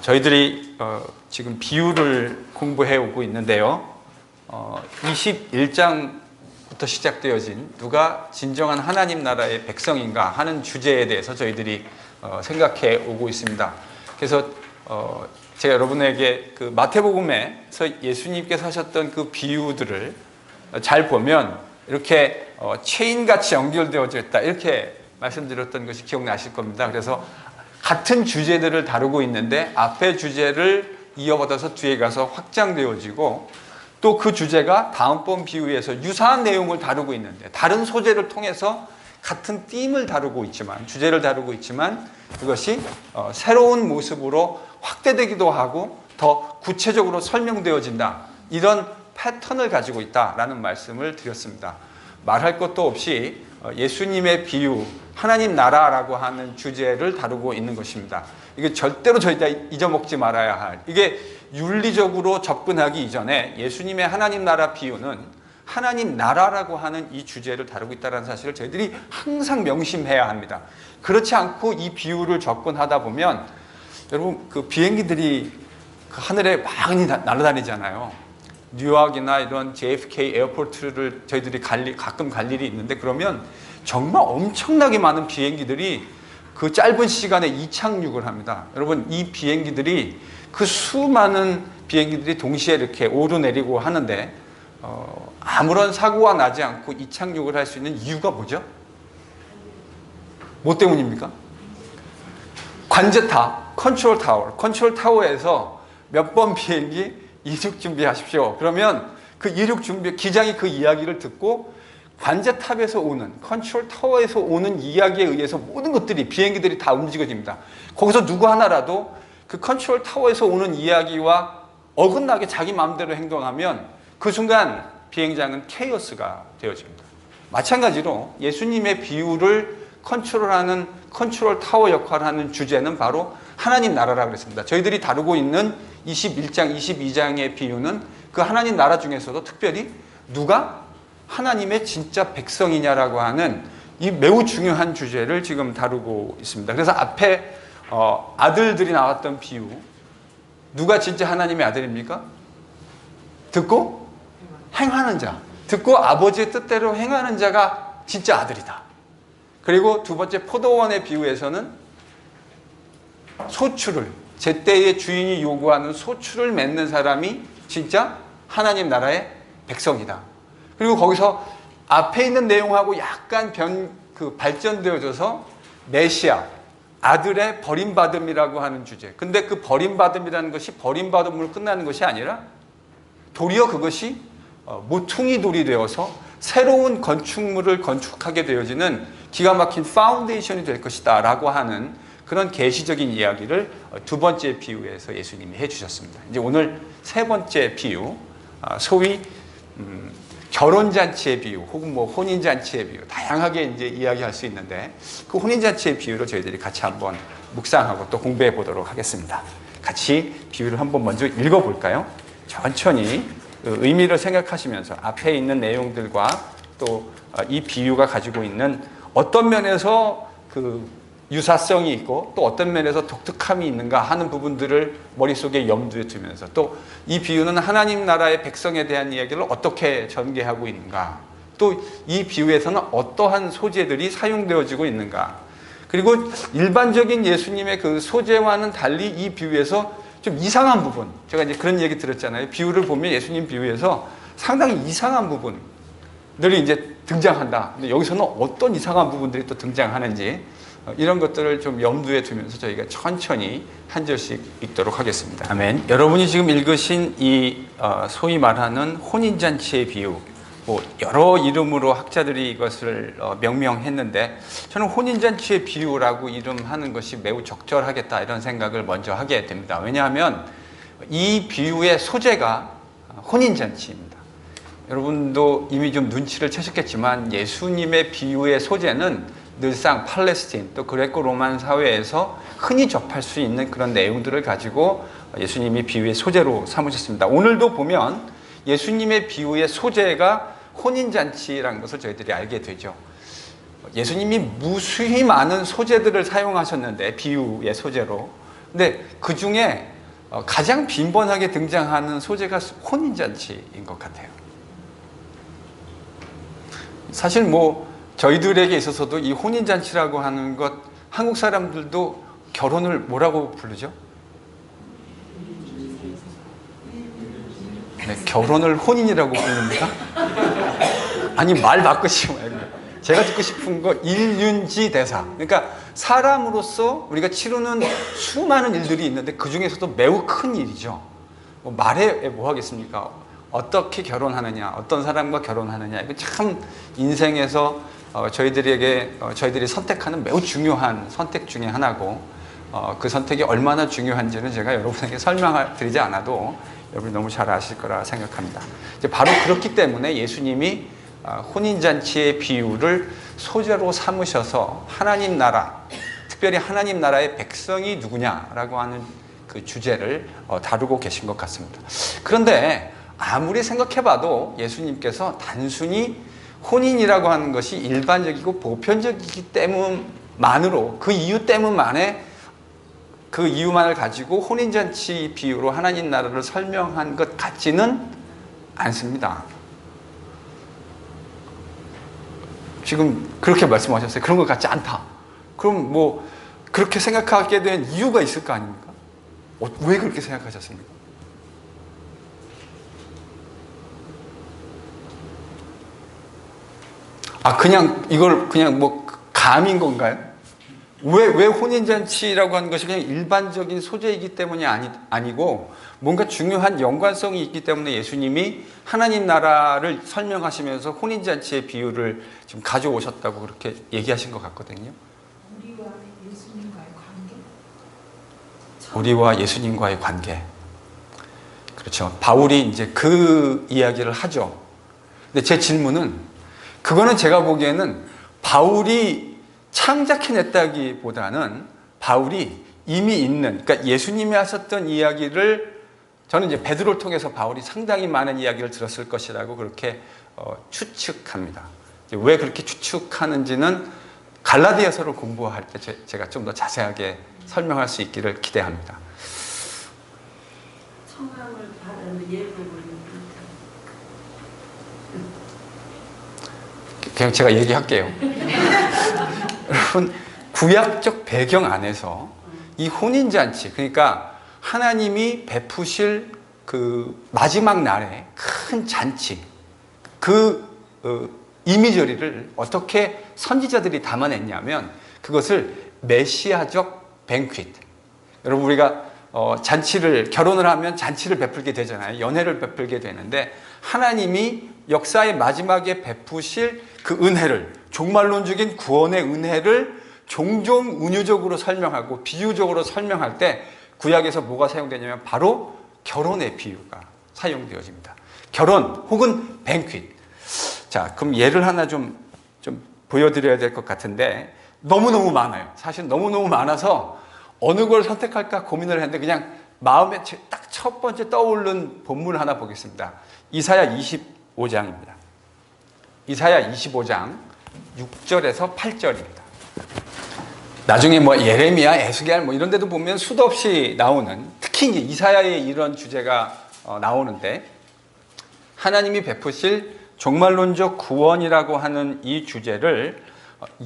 저희들이 지금 비유를 공부해 오고 있는데요. 21장부터 시작되어진 누가 진정한 하나님 나라의 백성인가 하는 주제에 대해서 저희들이 생각해 오고 있습니다. 그래서 제가 여러분에게 그 마태복음에서 예수님께서 하셨던 그 비유들을 잘 보면 이렇게 체인같이 연결되어져 있다, 이렇게 말씀드렸던 것이 기억나실 겁니다. 그래서 같은 주제들을 다루고 있는데 앞의 주제를 이어받아서 뒤에 가서 확장되어지고, 또 그 주제가 다음번 비유에서 유사한 내용을 다루고 있는데 다른 소재를 통해서 같은 띠임을 다루고 있지만, 주제를 다루고 있지만 그것이 새로운 모습으로 확대되기도 하고 더 구체적으로 설명되어진다, 이런 패턴을 가지고 있다라는 말씀을 드렸습니다. 말할 것도 없이 예수님의 비유, 하나님 나라라고 하는 주제를 다루고 있는 것입니다. 이게 절대로 저희가 잊어먹지 말아야 할, 이게 윤리적으로 접근하기 이전에 예수님의 하나님 나라 비유는 하나님 나라라고 하는 이 주제를 다루고 있다는 사실을 저희들이 항상 명심해야 합니다. 그렇지 않고 이 비유를 접근하다 보면, 여러분 그 비행기들이 그 하늘에 많이 날아다니잖아요. 뉴욕이나 이런 JFK 에어포트를 저희들이 가끔 갈 일이 있는데, 그러면 정말 엄청나게 많은 비행기들이 그 짧은 시간에 이착륙을 합니다. 여러분, 이 비행기들이, 그 수많은 비행기들이 동시에 이렇게 오르내리고 하는데 아무런 사고가 나지 않고 이착륙을 할 수 있는 이유가 뭐죠? 뭐 때문입니까? 관제탑, 컨트롤 타워에서 몇 번 비행기 이륙 준비하십시오. 그러면 그 이륙 준비, 기장이 그 이야기를 듣고 관제탑에서 오는, 컨트롤 타워에서 오는 이야기에 의해서 모든 것들이, 비행기들이 다 움직여집니다. 거기서 누구 하나라도 그 컨트롤 타워에서 오는 이야기와 어긋나게 자기 마음대로 행동하면 그 순간 비행장은 케이오스가 되어집니다. 마찬가지로 예수님의 비유를 컨트롤하는, 컨트롤 타워 역할을 하는 주제는 바로 하나님 나라라고 그랬습니다. 저희들이 다루고 있는 21장, 22장의 비유는 그 하나님 나라 중에서도 특별히 누가 하나님의 진짜 백성이냐라고 하는 이 매우 중요한 주제를 지금 다루고 있습니다. 그래서 앞에 아들들이 나왔던 비유, 누가 진짜 하나님의 아들입니까? 듣고 행하는 자, 듣고 아버지의 뜻대로 행하는 자가 진짜 아들이다. 그리고 두 번째 포도원의 비유에서는 소출을, 제때의 주인이 요구하는 소출을 맺는 사람이 진짜 하나님 나라의 백성이다. 그리고 거기서 앞에 있는 내용하고 약간 발전되어져서 메시아, 아들의 버림받음이라고 하는 주제. 근데 그 버림받음이라는 것이 버림받음으로 끝나는 것이 아니라 도리어 그것이 모퉁이 돌이 되어서 새로운 건축물을 건축하게 되어지는 기가 막힌 파운데이션이 될 것이다 라고 하는 그런 계시적인 이야기를 두 번째 비유에서 예수님이 해주셨습니다. 이제 오늘 세 번째 비유, 소위 결혼잔치의 비유, 혹은 뭐 혼인잔치의 비유, 다양하게 이제 이야기할 수 있는데, 그 혼인잔치의 비유를 저희들이 같이 한번 묵상하고 또 공부해 보도록 하겠습니다. 같이 비유를 한번 먼저 읽어볼까요? 천천히 의미를 생각하시면서 앞에 있는 내용들과 또 이 비유가 가지고 있는 어떤 면에서 그 유사성이 있고 또 어떤 면에서 독특함이 있는가 하는 부분들을 머릿속에 염두에 두면서, 또 이 비유는 하나님 나라의 백성에 대한 이야기를 어떻게 전개하고 있는가, 또 이 비유에서는 어떠한 소재들이 사용되어지고 있는가, 그리고 일반적인 예수님의 그 소재와는 달리 이 비유에서 좀 이상한 부분, 제가 이제 그런 얘기 들었잖아요. 비유를 보면 예수님 비유에서 상당히 이상한 부분들이 이제 등장한다. 근데 여기서는 어떤 이상한 부분들이 또 등장하는지, 이런 것들을 좀 염두에 두면서 저희가 천천히 한 절씩 읽도록 하겠습니다. 아멘. 여러분이 지금 읽으신 이 소위 말하는 혼인잔치의 비유, 뭐 여러 이름으로 학자들이 이것을 명명했는데, 저는 혼인잔치의 비유라고 이름하는 것이 매우 적절하겠다, 이런 생각을 먼저 하게 됩니다. 왜냐하면 이 비유의 소재가 혼인잔치입니다. 여러분도 이미 좀 눈치를 채셨겠지만 예수님의 비유의 소재는 늘상 팔레스틴, 또 그레코 로만 사회에서 흔히 접할 수 있는 그런 내용들을 가지고 예수님이 비유의 소재로 삼으셨습니다. 오늘도 보면 예수님의 비유의 소재가 혼인잔치라는 것을 저희들이 알게 되죠. 예수님이 무수히 많은 소재들을 사용하셨는데, 비유의 소재로 근데 그 중에 가장 빈번하게 등장하는 소재가 혼인잔치인 것 같아요. 사실 뭐 저희들에게 있어서도 이 혼인잔치라고 하는 것, 한국 사람들도 결혼을 뭐라고 부르죠? 네, 결혼을 혼인이라고 부릅니까? 아니, 말 바꾸시면 제가 듣고 싶은 거 일륜지 대사. 그러니까 사람으로서 우리가 치르는 수많은 일들이 있는데 그 중에서도 매우 큰 일이죠. 뭐 말해 뭐 하겠습니까? 어떻게 결혼하느냐, 어떤 사람과 결혼하느냐, 이거 참 인생에서 저희들이 선택하는 매우 중요한 선택 중에 하나고, 그 선택이 얼마나 중요한지는 제가 여러분에게 설명드리지 않아도 여러분이 너무 잘 아실 거라 생각합니다. 이제 바로 그렇기 때문에 예수님이 혼인잔치의 비유를 소재로 삼으셔서 하나님 나라, 특별히 하나님 나라의 백성이 누구냐라고 하는 그 주제를 다루고 계신 것 같습니다. 그런데 아무리 생각해봐도 예수님께서 단순히 혼인이라고 하는 것이 일반적이고 보편적이기 때문만으로, 그 이유 때문만에 그 이유만을 가지고 혼인잔치 비유로 하나님 나라를 설명한 것 같지는 않습니다. 지금 그렇게 말씀하셨어요. 그런 것 같지 않다. 그럼 뭐 그렇게 생각하게 된 이유가 있을 거 아닙니까? 왜 그렇게 생각하셨습니까? 그냥 이걸 그냥 뭐 감인 건가요? 왜 혼인잔치라고 하는 것이 그냥 일반적인 소재이기 때문이 아니고 뭔가 중요한 연관성이 있기 때문에 예수님이 하나님 나라를 설명하시면서 혼인잔치의 비유를 지금 가져오셨다고 그렇게 얘기하신 것 같거든요. 우리와 예수님과의 관계. 우리와 예수님과의 관계. 그렇죠. 바울이 이제 그 이야기를 하죠. 근데 제 질문은, 그거는 제가 보기에는 바울이 창작해냈다기보다는 바울이 이미 있는, 그러니까 예수님이 하셨던 이야기를, 저는 이제 베드로를 통해서 바울이 상당히 많은 이야기를 들었을 것이라고 그렇게 추측합니다. 왜 그렇게 추측하는지는 갈라디아서를 공부할 때 제가 좀 더 자세하게 설명할 수 있기를 기대합니다. 청함을 받은 예배를 그냥 제가 얘기할게요. 여러분, 구약적 배경 안에서 이 혼인잔치, 그러니까 하나님이 베푸실 그 마지막 날에 큰 잔치, 그 이미저리를 어떻게 선지자들이 담아냈냐면, 그것을 메시아적 뱅퀴트. 여러분, 우리가 결혼을 하면 잔치를 베풀게 되잖아요. 연회를 베풀게 되는데, 하나님이 역사의 마지막에 베푸실 그 은혜를, 종말론적인 구원의 은혜를 종종 은유적으로 설명하고 비유적으로 설명할 때 구약에서 뭐가 사용되냐면 바로 결혼의 비유가 사용되어집니다. 결혼 혹은 뱅퀴트. 자, 그럼 예를 하나 좀 보여드려야 될 것 같은데, 너무너무 많아요. 사실 너무너무 많아서 어느 걸 선택할까 고민을 했는데 그냥 마음에 딱 첫 번째 떠오른 본문 하나 보겠습니다. 이사야 25장입니다. 이사야 25장 6절에서 8절입니다. 나중에 뭐 예레미야, 에스겔 뭐 이런 데도 보면 수도 없이 나오는, 특히 이사야의 이런 주제가 나오는데, 하나님이 베푸실 종말론적 구원이라고 하는 이 주제를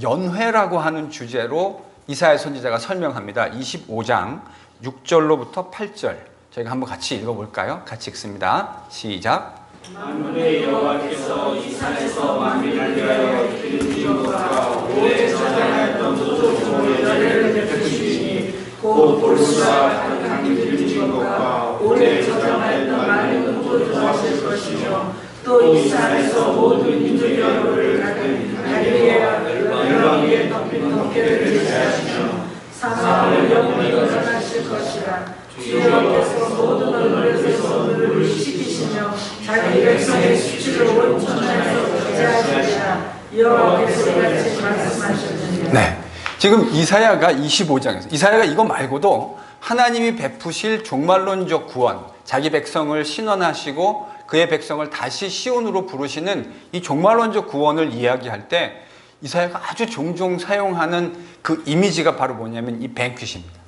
연회라고 하는 주제로 이사야 선지자가 설명합니다. 25장 6절로부터 8절. 저희가 한번 같이 읽어볼까요? 같이 읽습니다. 시작. 만군의 여호와께서 이 산에서 만민을 위하여 기르신 것과 오래 저장하였던 모든 베푸시니 곧 볼수라 강이 기르신 것과 오래 저장하였던 많은 것도 더하실 것이며, 또 이 산에서 모든 인류 여러분을 갈릴리와 열방 위에 덮인 덮개를 대하시며 사망을 영원히 거절하실 것이라. 주여께서 모든 얼굴에서 물을 씻기시며 자기 백성의 수치를 온 천하에서 제하시리라. 여호와께서 이같이 말씀하셨느니라. 네, 지금 이사야가 25장에서 이사야가 이거 말고도 하나님이 베푸실 종말론적 구원, 자기 백성을 신원하시고 그의 백성을 다시 시온으로 부르시는 이 종말론적 구원을 이야기할 때 이사야가 아주 종종 사용하는 그 이미지가 바로 뭐냐면 이 뱅퀴트입니다.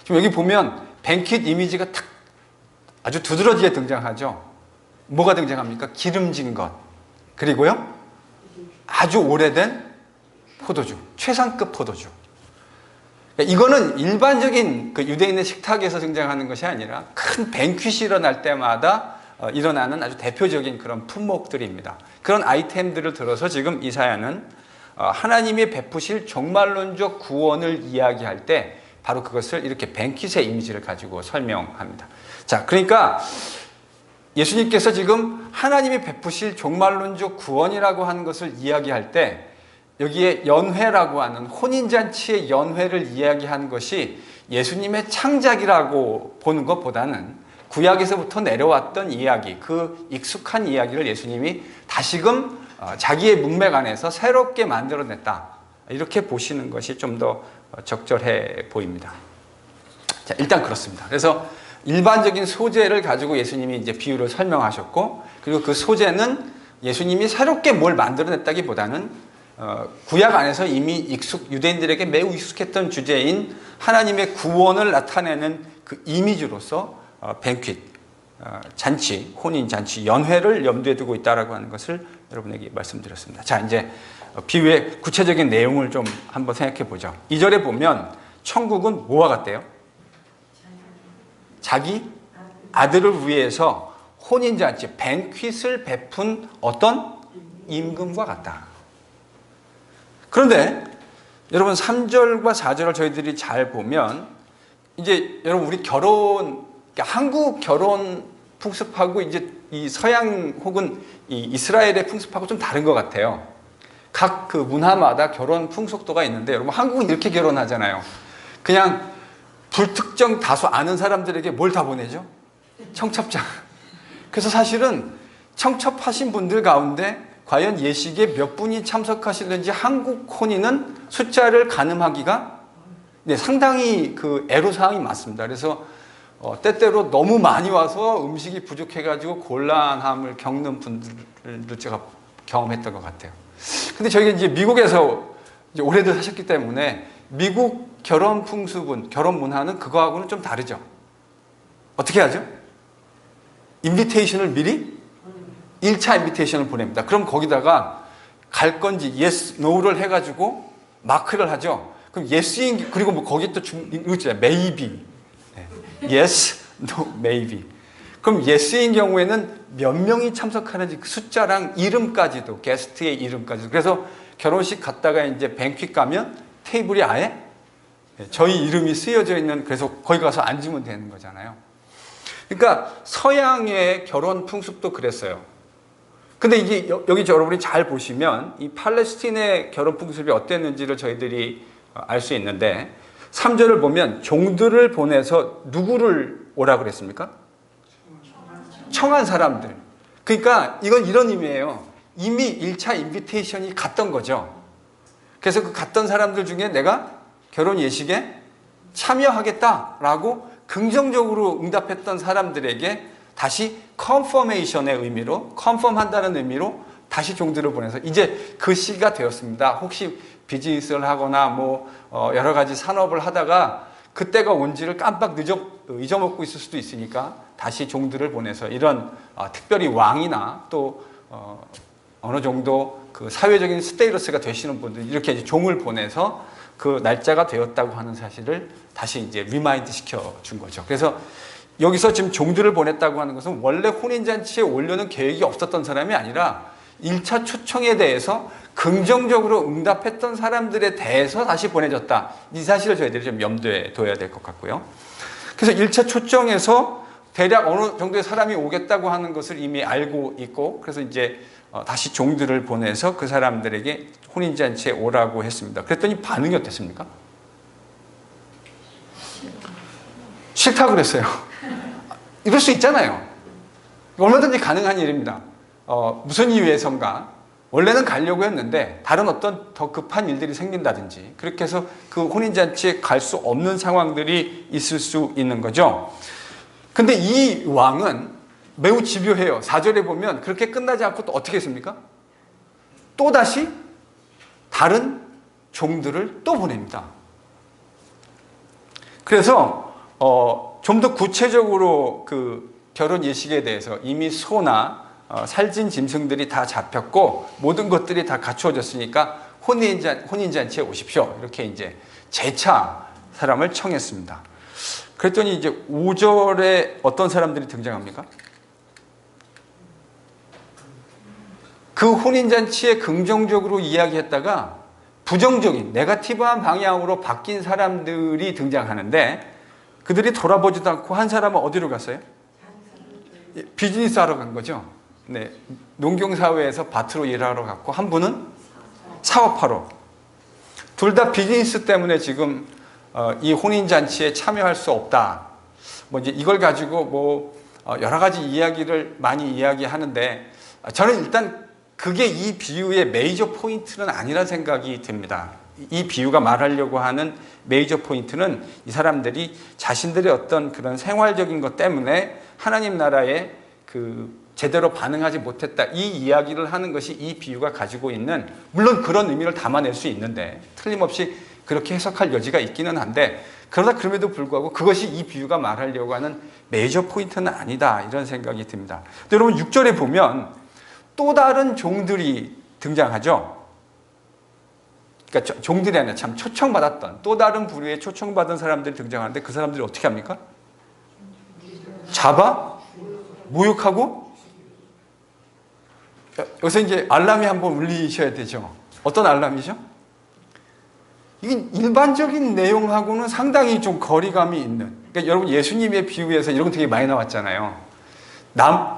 지금 여기 보면 뱅킷 이미지가 탁 아주 두드러지게 등장하죠. 뭐가 등장합니까? 기름진 것. 그리고요, 아주 오래된 포도주, 최상급 포도주. 그러니까 이거는 일반적인 그 유대인의 식탁에서 등장하는 것이 아니라 큰 뱅퀴시 일어날 때마다 일어나는 아주 대표적인 그런 품목들입니다. 그런 아이템들을 들어서 지금 이사야는 하나님이 베푸실 종말론적 구원을 이야기할 때 바로 그것을 이렇게 뱅킷의 이미지를 가지고 설명합니다. 자, 그러니까 예수님께서 지금 하나님이 베푸실 종말론적 구원이라고 하는 것을 이야기할 때 여기에 연회라고 하는 혼인잔치의 연회를 이야기한 것이 예수님의 창작이라고 보는 것보다는 구약에서부터 내려왔던 이야기, 그 익숙한 이야기를 예수님이 다시금 자기의 문맥 안에서 새롭게 만들어냈다. 이렇게 보시는 것이 좀 더 적절해 보입니다. 자, 일단 그렇습니다. 그래서 일반적인 소재를 가지고 예수님이 이제 비유를 설명하셨고, 그리고 그 소재는 예수님이 새롭게 뭘 만들어냈다기보다는 구약 안에서 이미 유대인들에게 매우 익숙했던 주제인 하나님의 구원을 나타내는 그 이미지로서 뱅퀴, 잔치, 혼인잔치, 연회를 염두에 두고 있다라고 하는 것을 여러분에게 말씀드렸습니다. 자, 이제 비유의 구체적인 내용을 좀 한번 생각해 보죠. 2절에 보면 천국은 뭐와 같대요? 자기 아들을 위해서 혼인잔치, 뱅퀴를 베푼 어떤 임금과 같다. 그런데 여러분 3절과 4절을 저희들이 잘 보면 이제 여러분 우리 결혼, 한국 결혼 풍습하고 이제 이 서양 혹은 이 이스라엘의 풍습하고 좀 다른 것 같아요. 각 그 문화마다 결혼 풍속도가 있는데 여러분 한국은 이렇게 결혼하잖아요. 그냥 불특정 다수 아는 사람들에게 뭘 다 보내죠? 청첩장. 그래서 사실은 청첩하신 분들 가운데 과연 예식에 몇 분이 참석하시는지 한국 혼인은 숫자를 가늠하기가 상당히 그 애로사항이 많습니다. 그래서 때때로 너무 많이 와서 음식이 부족해가지고 곤란함을 겪는 분들도 제가 경험했던 것 같아요. 근데 저희가 이제 미국에서 이제 오래들 사셨기 때문에 미국 결혼 풍습은, 결혼 문화는 그거하고는 좀 다르죠. 어떻게 하죠? 인비테이션을 미리 1차 인비테이션을 보냅니다. 그럼 거기다가 갈 건지 yes, no를 해가지고 마크를 하죠. 그럼 yes인, 그리고 뭐 거기 또 이거 있잖아요. maybe. yes, no, maybe. 그럼 yes인 경우에는 몇 명이 참석하는지 그 숫자랑 이름까지도, 게스트의 이름까지도. 그래서 결혼식 갔다가 이제 뱅퀴 가면 테이블이 아예 저희 이름이 쓰여져 있는, 그래서 거기 가서 앉으면 되는 거잖아요. 그러니까 서양의 결혼 풍습도 그랬어요. 근데 이게 여기 여러분이 잘 보시면 이 팔레스틴의 결혼 풍습이 어땠는지를 저희들이 알 수 있는데 3절을 보면 종들을 보내서 누구를 오라 그랬습니까? 청한 사람들. 그러니까 이건 이런 의미예요. 이미 1차 인비테이션이 갔던 거죠. 그래서 그 갔던 사람들 중에 내가 결혼 예식에 참여하겠다라고 긍정적으로 응답했던 사람들에게 다시 컨퍼메이션의 의미로, 컨펌한다는 의미로 다시 종들을 보내서 이제 그 시기가 되었습니다. 혹시 비즈니스를 하거나 뭐 여러 가지 산업을 하다가 그때가 온지를 깜빡 잊어먹고 있을 수도 있으니까 다시 종들을 보내서 이런 특별히 왕이나 또 어느 정도 그 사회적인 스테이러스가 되시는 분들 이렇게 이제 종을 보내서 그 날짜가 되었다고 하는 사실을 다시 이제 리마인드 시켜준 거죠. 그래서 여기서 지금 종들을 보냈다고 하는 것은 원래 혼인잔치에 오려는 계획이 없었던 사람이 아니라 1차 초청에 대해서 긍정적으로 응답했던 사람들에 대해서 다시 보내졌다. 이 사실을 저희들이 좀 염두에 둬야 될 것 같고요. 그래서 1차 초청에서 대략 어느 정도의 사람이 오겠다고 하는 것을 이미 알고 있고, 그래서 이제 다시 종들을 보내서 그 사람들에게 혼인잔치에 오라고 했습니다. 그랬더니 반응이 어땠습니까? 싫다고 그랬어요. 이럴 수 있잖아요. 얼마든지 가능한 일입니다. 무슨 이유에선가 원래는 가려고 했는데 다른 어떤 더 급한 일들이 생긴다든지 그렇게 해서 그 혼인잔치에 갈 수 없는 상황들이 있을 수 있는 거죠. 근데 이 왕은 매우 집요해요. 4절에 보면 그렇게 끝나지 않고 또 어떻게 했습니까? 또다시 다른 종들을 또 보냅니다. 그래서 좀 더 구체적으로 그 결혼 예식에 대해서 이미 소나 살진 짐승들이 다 잡혔고 모든 것들이 다 갖추어졌으니까 혼인잔치에 오십시오. 이렇게 이제 재차 사람을 청했습니다. 그랬더니 이제 5절에 어떤 사람들이 등장합니까? 그 혼인잔치에 긍정적으로 이야기했다가 부정적인 네거티브한 방향으로 바뀐 사람들이 등장하는데 그들이 돌아보지도 않고 한 사람은 어디로 갔어요? 비즈니스 하러 간 거죠. 네, 농경사회에서 밭으로 일하러 갔고 한 분은 사업하러. 둘 다 비즈니스 때문에 지금 이 혼인잔치에 참여할 수 없다. 뭐 이제 이걸 가지고 여러 가지 이야기를 많이 이야기하는데 저는 일단 그게 이 비유의 메이저 포인트는 아니라 생각이 듭니다. 이 비유가 말하려고 하는 메이저 포인트는 이 사람들이 자신들의 어떤 그런 생활적인 것 때문에 하나님 나라에 제대로 반응하지 못했다. 이 이야기를 하는 것이 이 비유가 가지고 있는, 물론 그런 의미를 담아낼 수 있는데 틀림없이 그렇게 해석할 여지가 있기는 한데, 그럼에도 불구하고 그것이 이 비유가 말하려고 하는 메이저 포인트는 아니다. 이런 생각이 듭니다. 여러분 6절에 보면 또 다른 종들이 등장하죠. 그러니까 종들이 아니라 참 초청받았던 또 다른 부류의 초청받은 사람들이 등장하는데 그 사람들이 어떻게 합니까? 잡아 모욕하고. 여기서 이제 알람이 한번 울리셔야 되죠. 어떤 알람이죠? 이게 일반적인 내용하고는 상당히 좀 거리감이 있는. 그러니까 여러분 예수님의 비유에서 이런 거 되게 많이 나왔잖아요.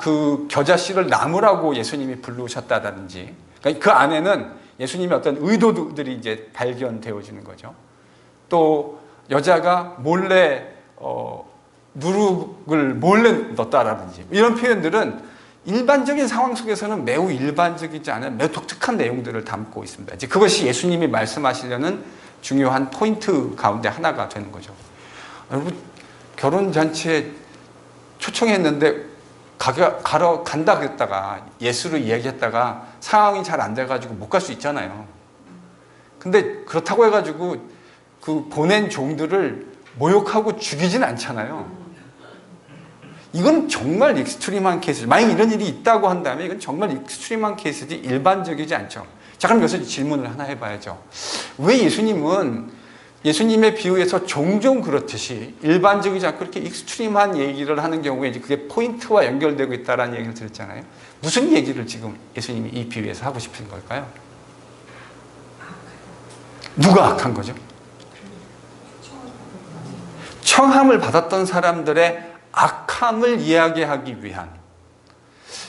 그 겨자씨를 나무라고 예수님이 부르셨다든지. 그러니까 그 안에는 예수님의 어떤 의도들이 이제 발견되어지는 거죠. 또 여자가 몰래 누룩을 몰래 넣었다라든지 이런 표현들은 일반적인 상황 속에서는 매우 일반적이지 않은 매우 독특한 내용들을 담고 있습니다. 이제 그것이 예수님이 말씀하시려는 중요한 포인트 가운데 하나가 되는 거죠. 여러분 결혼잔치에 초청했는데 간다 그랬다가 예수를 이야기했다가 상황이 잘 안 돼가지고 못 갈 수 있잖아요. 근데 그렇다고 해가지고 그 보낸 종들을 모욕하고 죽이진 않잖아요. 이건 정말 익스트림한 케이스. 만약 이런 일이 있다고 한다면 이건 정말 익스트림한 케이스지 일반적이지 않죠. 자, 그럼 여기서 질문을 하나 해봐야죠. 왜 예수님의 비유에서 종종 그렇듯이 일반적이지 않고 이렇게 익스트림한 얘기를 하는 경우에 이제 그게 포인트와 연결되고 있다는 얘기를 드렸잖아요. 무슨 얘기를 지금 예수님이 이 비유에서 하고 싶은 걸까요? 누가 악한 거죠? 청함을 받았던 사람들의 악함을 이야기하기 위한.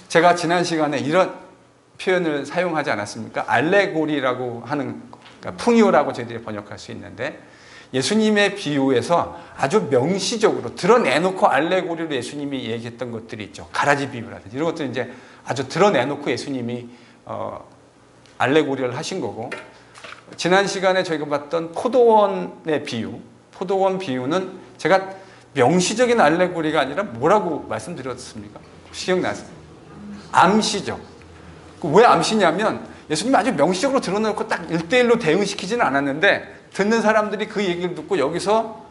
제가 지난 시간에 이런 표현을 사용하지 않았습니까? 알레고리라고 하는, 그러니까 풍요라고 저희들이 번역할 수 있는데, 예수님의 비유에서 아주 명시적으로 드러내놓고 알레고리로 예수님이 얘기했던 것들이 있죠. 가라지 비유라든지 이런 것들 이제 아주 드러내놓고 예수님이 알레고리를 하신 거고, 지난 시간에 저희가 봤던 포도원의 비유, 포도원 비유는 제가 명시적인 알레고리가 아니라 뭐라고 말씀드렸습니까? 혹시 기억나세요? 암시죠. 왜 암시냐면 예수님이 아주 명시적으로 드러내놓고 딱 1대1로 대응시키지는 않았는데 듣는 사람들이 그 얘기를 듣고 여기서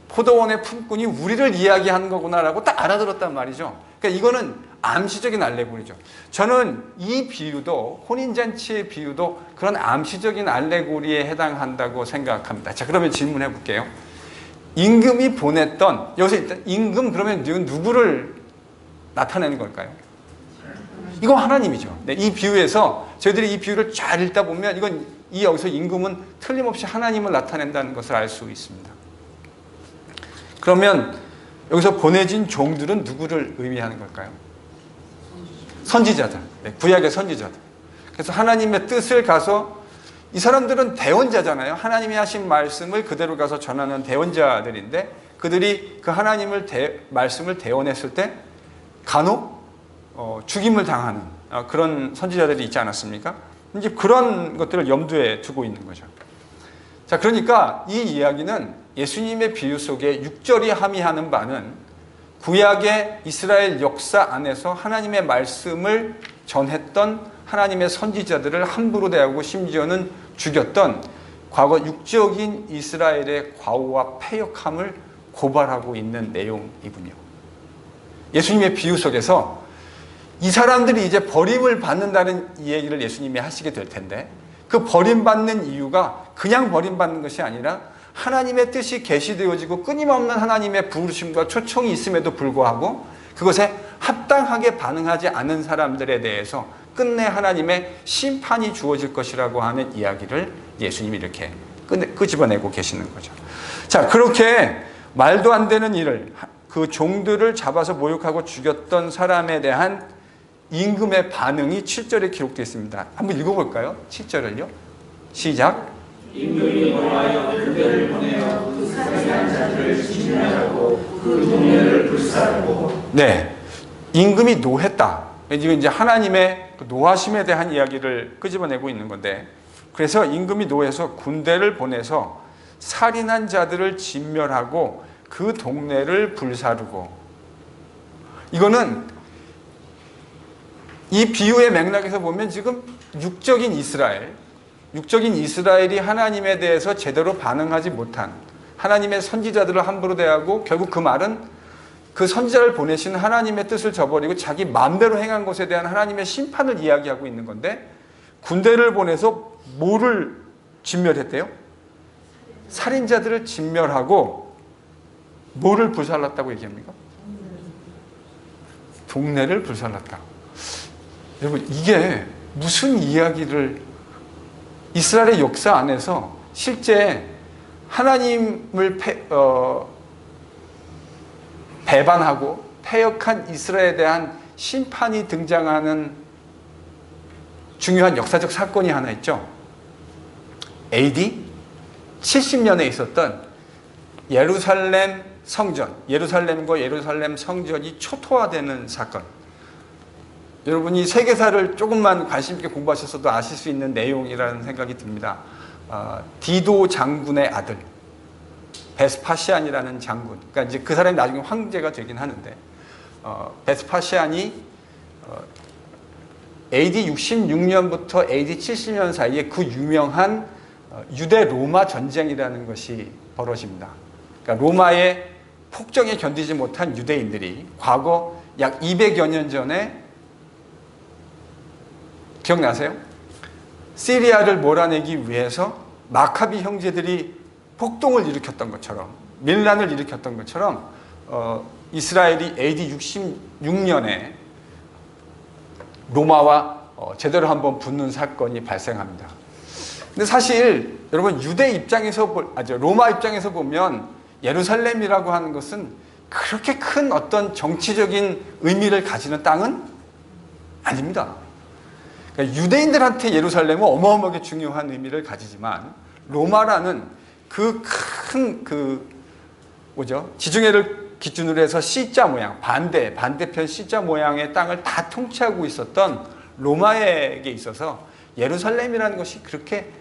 포도원의 품꾼이 우리를 이야기하는 거구나라고 딱 알아들었단 말이죠. 그러니까 이거는 암시적인 알레고리죠. 저는 이 비유도, 혼인잔치의 비유도 그런 암시적인 알레고리에 해당한다고 생각합니다. 자, 그러면 질문해 볼게요. 임금이 보냈던, 여기서 일단 임금 그러면 누구를 나타내는 걸까요? 이거 하나님이죠. 네, 이 비유에서 저희들이 이 비유를 잘 읽다 보면 여기서 임금은 틀림없이 하나님을 나타낸다는 것을 알 수 있습니다. 그러면 여기서 보내진 종들은 누구를 의미하는 걸까요? 선지자들. 네, 구약의 선지자들. 그래서 하나님의 뜻을 가서, 이 사람들은 대언자잖아요. 하나님이 하신 말씀을 그대로 가서 전하는 대언자들인데, 그들이 그 말씀을 대언했을 때 간혹 죽임을 당하는 그런 선지자들이 있지 않았습니까? 이제 그런 것들을 염두에 두고 있는 거죠. 자, 그러니까 이 이야기는 예수님의 비유 속에 6절이 함의하는 바는 구약의 이스라엘 역사 안에서 하나님의 말씀을 전했던 하나님의 선지자들을 함부로 대하고 심지어는 죽였던 과거 육적인 이스라엘의 과오와 패역함을 고발하고 있는 내용이군요. 예수님의 비유 속에서 이 사람들이 이제 버림을 받는다는 얘기를 예수님이 하시게 될 텐데, 그 버림받는 이유가 그냥 버림받는 것이 아니라 하나님의 뜻이 계시되어지고 끊임없는 하나님의 부르심과 초청이 있음에도 불구하고 그것에 합당하게 반응하지 않은 사람들에 대해서 끝내 하나님의 심판이 주어질 것이라고 하는 이야기를 예수님이 이렇게 끄집어내고 계시는 거죠. 자, 그렇게 말도 안 되는 일을, 그 종들을 잡아서 모욕하고 죽였던 사람에 대한 임금의 반응이 7절에 기록되어 있습니다. 한번 읽어볼까요? 7절을요. 시작. 임금이 노하여 군대를 보내어 그 살인한 자들을 진멸하고 그 동네를 불사르고. 네, 임금이 노했다. 이건 이제 하나님의 노하심에 대한 이야기를 끄집어내고 있는 건데, 그래서 임금이 노해서 군대를 보내서 살인한 자들을 진멸하고 그 동네를 불사르고. 이거는 이 비유의 맥락에서 보면 지금 육적인 이스라엘이 하나님에 대해서 제대로 반응하지 못한, 하나님의 선지자들을 함부로 대하고 결국 그 말은 그 선지자를 보내신 하나님의 뜻을 저버리고 자기 마음대로 행한 것에 대한 하나님의 심판을 이야기하고 있는 건데, 군대를 보내서 뭐를 진멸했대요? 살인자들을 진멸하고 뭐를 불살랐다고 얘기합니까? 동네를 불살랐다. 여러분, 이게 무슨 이야기를, 이스라엘의 역사 안에서 실제 하나님을 배반하고 패역한 이스라엘에 대한 심판이 등장하는 중요한 역사적 사건이 하나 있죠. AD 70년에 있었던 예루살렘 성전, 예루살렘과 예루살렘 성전이 초토화되는 사건. 여러분이 세계사를 조금만 관심 있게 공부하셨어도 아실 수 있는 내용이라는 생각이 듭니다. 디도 장군의 아들 베스파시안이라는 장군, 그러니까 이제 그 사람이 나중에 황제가 되긴 하는데, 베스파시안이 AD 66년부터 AD 70년 사이에 그 유명한 유대 로마 전쟁이라는 것이 벌어집니다. 그러니까 로마의 폭정에 견디지 못한 유대인들이 과거 약 200여 년 전에, 기억나세요? 시리아를 몰아내기 위해서 마카비 형제들이 폭동을 일으켰던 것처럼, 밀란을 일으켰던 것처럼 이스라엘이 AD 66년에 로마와 제대로 한번 붙는 사건이 발생합니다. 근데 사실 여러분, 로마 입장에서 보면 예루살렘이라고 하는 것은 그렇게 큰 어떤 정치적인 의미를 가지는 땅은 아닙니다. 그러니까 유대인들한테 예루살렘은 어마어마하게 중요한 의미를 가지지만, 로마라는 지중해를 기준으로 해서 C자 모양, 반대편 C자 모양의 땅을 다 통치하고 있었던 로마에게 있어서 예루살렘이라는 것이 그렇게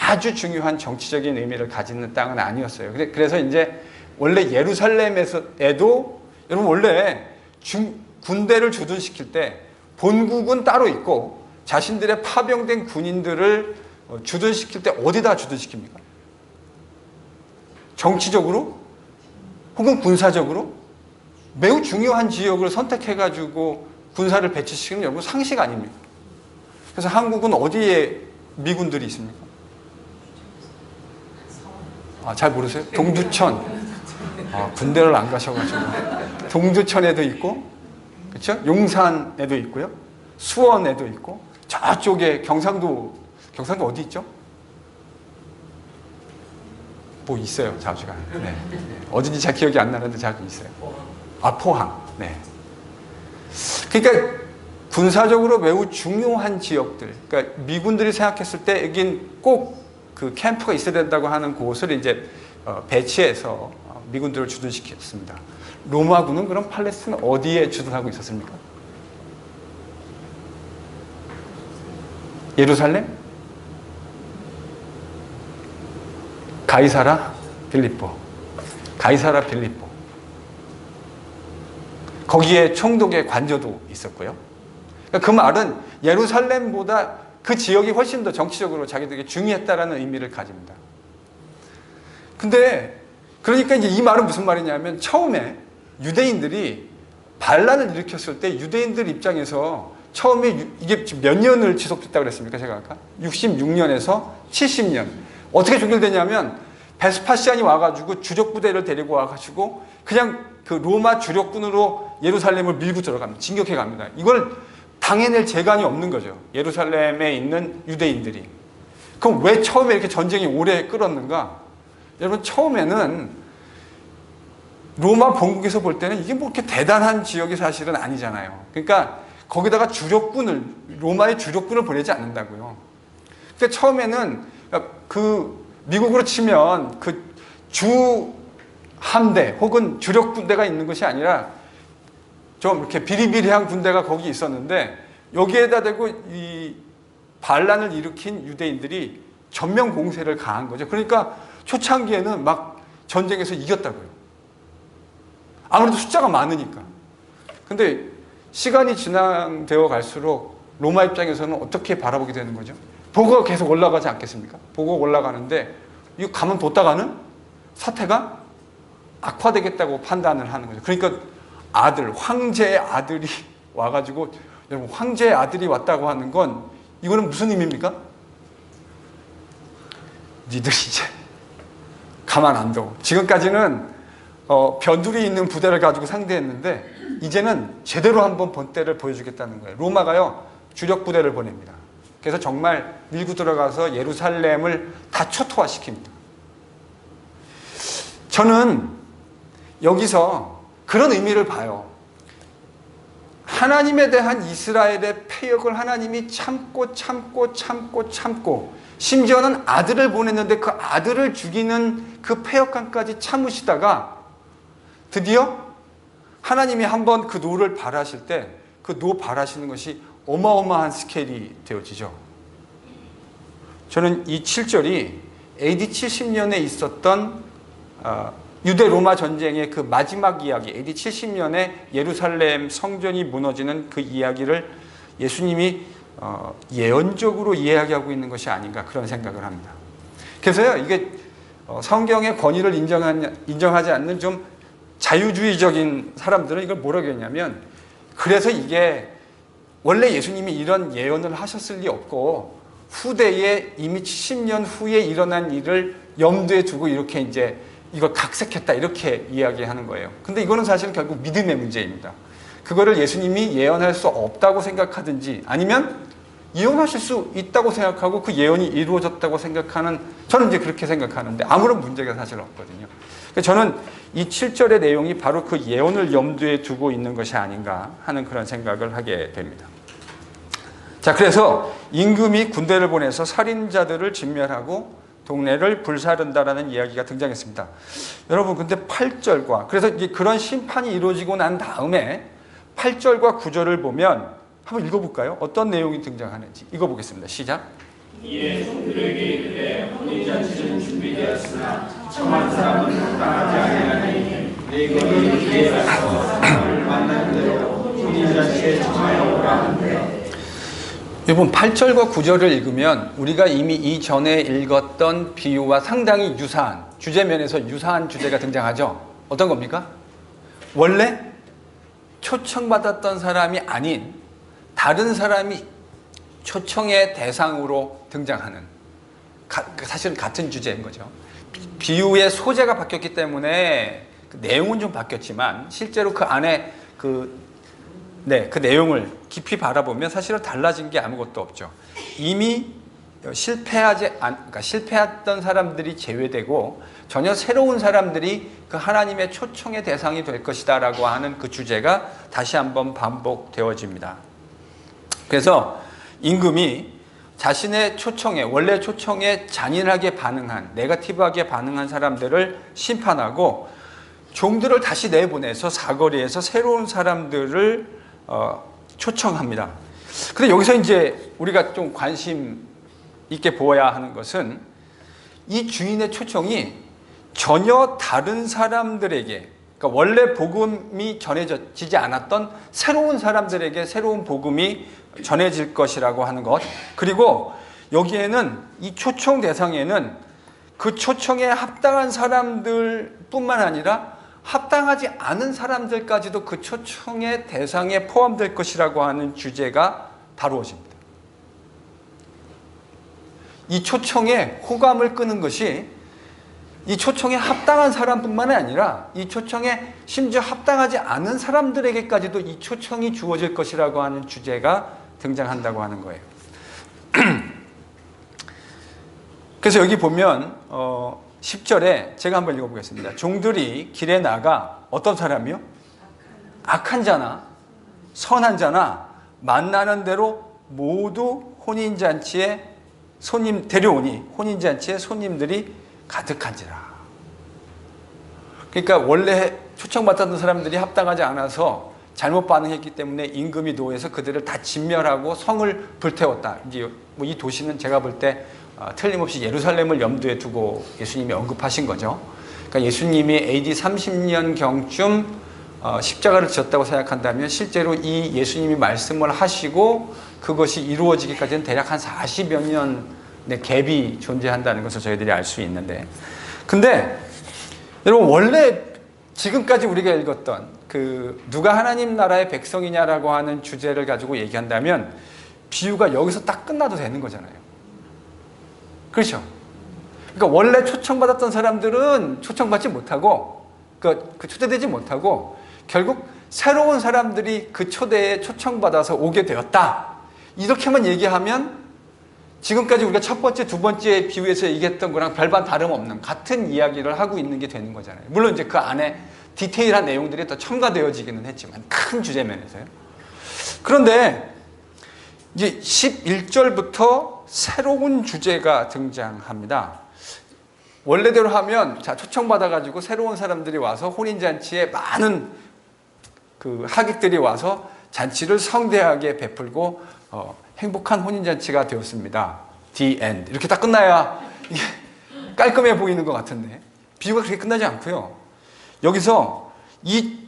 아주 중요한 정치적인 의미를 가지는 땅은 아니었어요. 그래서 이제 원래 예루살렘에도 여러분, 원래 군대를 주둔시킬 때 본국은 따로 있고 자신들의 파병된 군인들을 주둔시킬 때 어디다 주둔시킵니까? 정치적으로 혹은 군사적으로 매우 중요한 지역을 선택해가지고 군사를 배치시키는 여러분 상식 아닙니까? 그래서 한국은 어디에 미군들이 있습니까? 잘 모르세요? 동두천. 군대를 안 가셔가지고. 동두천에도 있고, 그렇죠? 용산에도 있고요. 수원에도 있고, 저쪽에 경상도 어디 있죠? 뭐 있어요, 자주가. 네. 어딘지 잘 기억이 안 나는데 자주 있어요. 포항. 네. 그러니까 군사적으로 매우 중요한 지역들, 그러니까 미군들이 생각했을 때 여긴 꼭 그 캠프가 있어야 된다고 하는 곳을 이제 배치해서 미군들을 주둔시켰습니다. 로마군은 그럼 팔레스타인 어디에 주둔하고 있었습니까? 예루살렘? 가이사라 빌립보. 거기에 총독의 관저도 있었고요. 그러니까 그 말은 예루살렘보다 그 지역이 훨씬 더 정치적으로 자기들에게 중요했다라는 의미를 가집니다. 근데 그러니까 이제 이 말은 무슨 말이냐면 처음에 유대인들이 반란을 일으켰을 때 유대인들 입장에서 처음에 이게 지금 몇 년을 지속됐다고 그랬습니까? 제가 아까 66년에서 70년. 어떻게 종결되냐면 베스파시안이 와가지고 주력 부대를 데리고 와가지고 그냥 그 로마 주력군으로 예루살렘을 밀고 들어갑니다. 진격해 갑니다. 이걸 당해낼 재간이 없는 거죠. 예루살렘에 있는 유대인들이. 그럼 왜 처음에 이렇게 전쟁이 오래 끌었는가? 여러분, 처음에는 로마 본국에서 볼 때는 이게 뭐 이렇게 대단한 지역이 사실은 아니잖아요. 그러니까 거기다가 주력군을, 로마의 주력군을 보내지 않는다고요. 그러니까 처음에는 그 미국으로 치면 그 주 함대 혹은 주력 군대가 있는 것이 아니라 좀 이렇게 비리비리한 군대가 거기 있었는데 여기에다 대고 이 반란을 일으킨 유대인들이 전면 공세를 가한 거죠. 그러니까 초창기에는 막 전쟁에서 이겼다고요. 아무래도 숫자가 많으니까. 근데 시간이 진행되어 갈수록 로마 입장에서는 어떻게 바라보게 되는 거죠? 보고가 계속 올라가지 않겠습니까? 보고가 올라가는데 이거 가만 뒀다가는 사태가 악화되겠다고 판단을 하는 거죠. 그러니까 아들, 황제의 아들이 와가지고, 여러분, 황제의 아들이 왔다고 하는 건 이거는 무슨 의미입니까? 니들 이제 가만 안 둬. 지금까지는 변두리 있는 부대를 가지고 상대했는데 이제는 제대로 한번 본때를 보여주겠다는 거예요. 로마가요, 주력 부대를 보냅니다. 그래서 정말 밀고 들어가서 예루살렘을 다 초토화시킵니다. 저는 여기서 그런 의미를 봐요. 하나님에 대한 이스라엘의 패역을 하나님이 참고 심지어는 아들을 보냈는데 그 아들을 죽이는 그 패역감까지 참으시다가 드디어 하나님이 한번 그 노를 발하실 때 그 노 발하시는 것이 어마어마한 스케일이 되어지죠. 저는 이 7절이 AD 70년에 있었던 유대 로마 전쟁의 그 마지막 이야기, AD 70년에 예루살렘 성전이 무너지는 그 이야기를 예수님이 예언적으로 이야기하고 있는 것이 아닌가 그런 생각을 합니다. 그래서요, 이게 성경의 권위를 인정하지 않는 좀 자유주의적인 사람들은 이걸 뭐라고 했냐면, 그래서 이게 원래 예수님이 이런 예언을 하셨을 리 없고 후대에 이미 70년 후에 일어난 일을 염두에 두고 이렇게 이제 이걸 각색했다 이렇게 이야기하는 거예요. 근데 이거는 사실 결국 믿음의 문제입니다. 그거를 예수님이 예언할 수 없다고 생각하든지 아니면 예언하실 수 있다고 생각하고 그 예언이 이루어졌다고 생각하는, 저는 이제 그렇게 생각하는데 아무런 문제가 사실 없거든요. 저는 이 7절의 내용이 바로 그 예언을 염두에 두고 있는 것이 아닌가 하는 그런 생각을 하게 됩니다. 자, 그래서 임금이 군대를 보내서 살인자들을 진멸하고 동네를 불사른다라는 이야기가 등장했습니다. 여러분, 근데 8절과, 그래서 이제 그런 심판이 이루어지고 난 다음에 8절과 9절을 보면 한번 읽어볼까요? 어떤 내용이 등장하는지 읽어보겠습니다. 시작. 이에 종들에게 이르되 혼인잔치는 준비되었으나 청한 사람은 당하지 아니하니 너희는 기회 가서 사람을 만난 대로 혼인잔치에 청하여 오라 한대. 여러분, 8절과 9절을 읽으면 우리가 이미 이전에 읽었던 비유와 상당히 유사한, 주제면에서 유사한 주제가 등장하죠. 어떤 겁니까? 원래 초청받았던 사람이 아닌 다른 사람이 초청의 대상으로 등장하는, 사실은 같은 주제인 거죠. 비유의 소재가 바뀌었기 때문에 그 내용은 좀 바뀌었지만 실제로 그 안에 그 내용을 깊이 바라보면 사실은 달라진 게 아무것도 없죠. 이미 실패했던 사람들이 제외되고 전혀 새로운 사람들이 그 하나님의 초청의 대상이 될 것이다 라고 하는 그 주제가 다시 한번 반복되어집니다. 그래서 임금이 자신의 초청에, 원래 초청에 잔인하게 반응한, 네거티브하게 반응한 사람들을 심판하고 종들을 다시 내보내서 사거리에서 새로운 사람들을 초청합니다. 근데 여기서 이제 우리가 좀 관심 있게 보아야 하는 것은 이 주인의 초청이 전혀 다른 사람들에게, 그러니까 원래 복음이 전해지지 않았던 새로운 사람들에게 새로운 복음이 전해질 것이라고 하는 것. 그리고 여기에는 이 초청 대상에는 그 초청에 합당한 사람들뿐만 아니라 합당하지 않은 사람들까지도 그 초청의 대상에 포함될 것이라고 하는 주제가 다루어집니다. 이 초청에 호감을 끄는 것이 이 초청에 합당한 사람뿐만 아니라 이 초청에 심지어 합당하지 않은 사람들에게까지도 이 초청이 주어질 것이라고 하는 주제가 등장한다고 하는 거예요. 그래서 여기 보면 10절에 제가 한번 읽어보겠습니다. 종들이 길에 나가 어떤 사람이요? 악한 자나 선한 자나 만나는 대로 모두 혼인잔치에 데려오니 혼인잔치에 손님들이 가득한지라. 그러니까 원래 초청받았던 사람들이 합당하지 않아서 잘못 반응했기 때문에 임금이 노해서 그들을 다 진멸하고 성을 불태웠다. 이제 뭐 이 도시는 제가 볼 때 틀림없이 예루살렘을 염두에 두고 예수님이 언급하신 거죠. 그러니까 예수님이 AD 30년경쯤 십자가를 지었다고 생각한다면 실제로 이 예수님이 말씀을 하시고 그것이 이루어지기까지는 대략 한 40여 년의 갭이 존재한다는 것을 저희들이 알 수 있는데, 근데 여러분 원래 지금까지 우리가 읽었던 그 누가 하나님 나라의 백성이냐라고 하는 주제를 가지고 얘기한다면 비유가 여기서 딱 끝나도 되는 거잖아요. 그렇죠? 그러니까 원래 초청받았던 사람들은 초청받지 못하고 그 초대되지 못하고 결국 새로운 사람들이 그 초대에 초청받아서 오게 되었다. 이렇게만 얘기하면 지금까지 우리가 첫 번째, 두 번째 비유에서 얘기했던 거랑 별반 다름없는 같은 이야기를 하고 있는 게 되는 거잖아요. 물론 이제 그 안에 디테일한 내용들이 더 첨가되어지기는 했지만 큰 주제면에서요. 그런데 이제 11절부터 새로운 주제가 등장합니다. 원래대로 하면 자 초청받아가지고 새로운 사람들이 와서 혼인잔치에 많은 그 하객들이 와서 잔치를 성대하게 베풀고 행복한 혼인잔치가 되었습니다. The end. 이렇게 딱 끝나야 이게 깔끔해 보이는 것 같은데 비유가 그렇게 끝나지 않고요. 여기서 이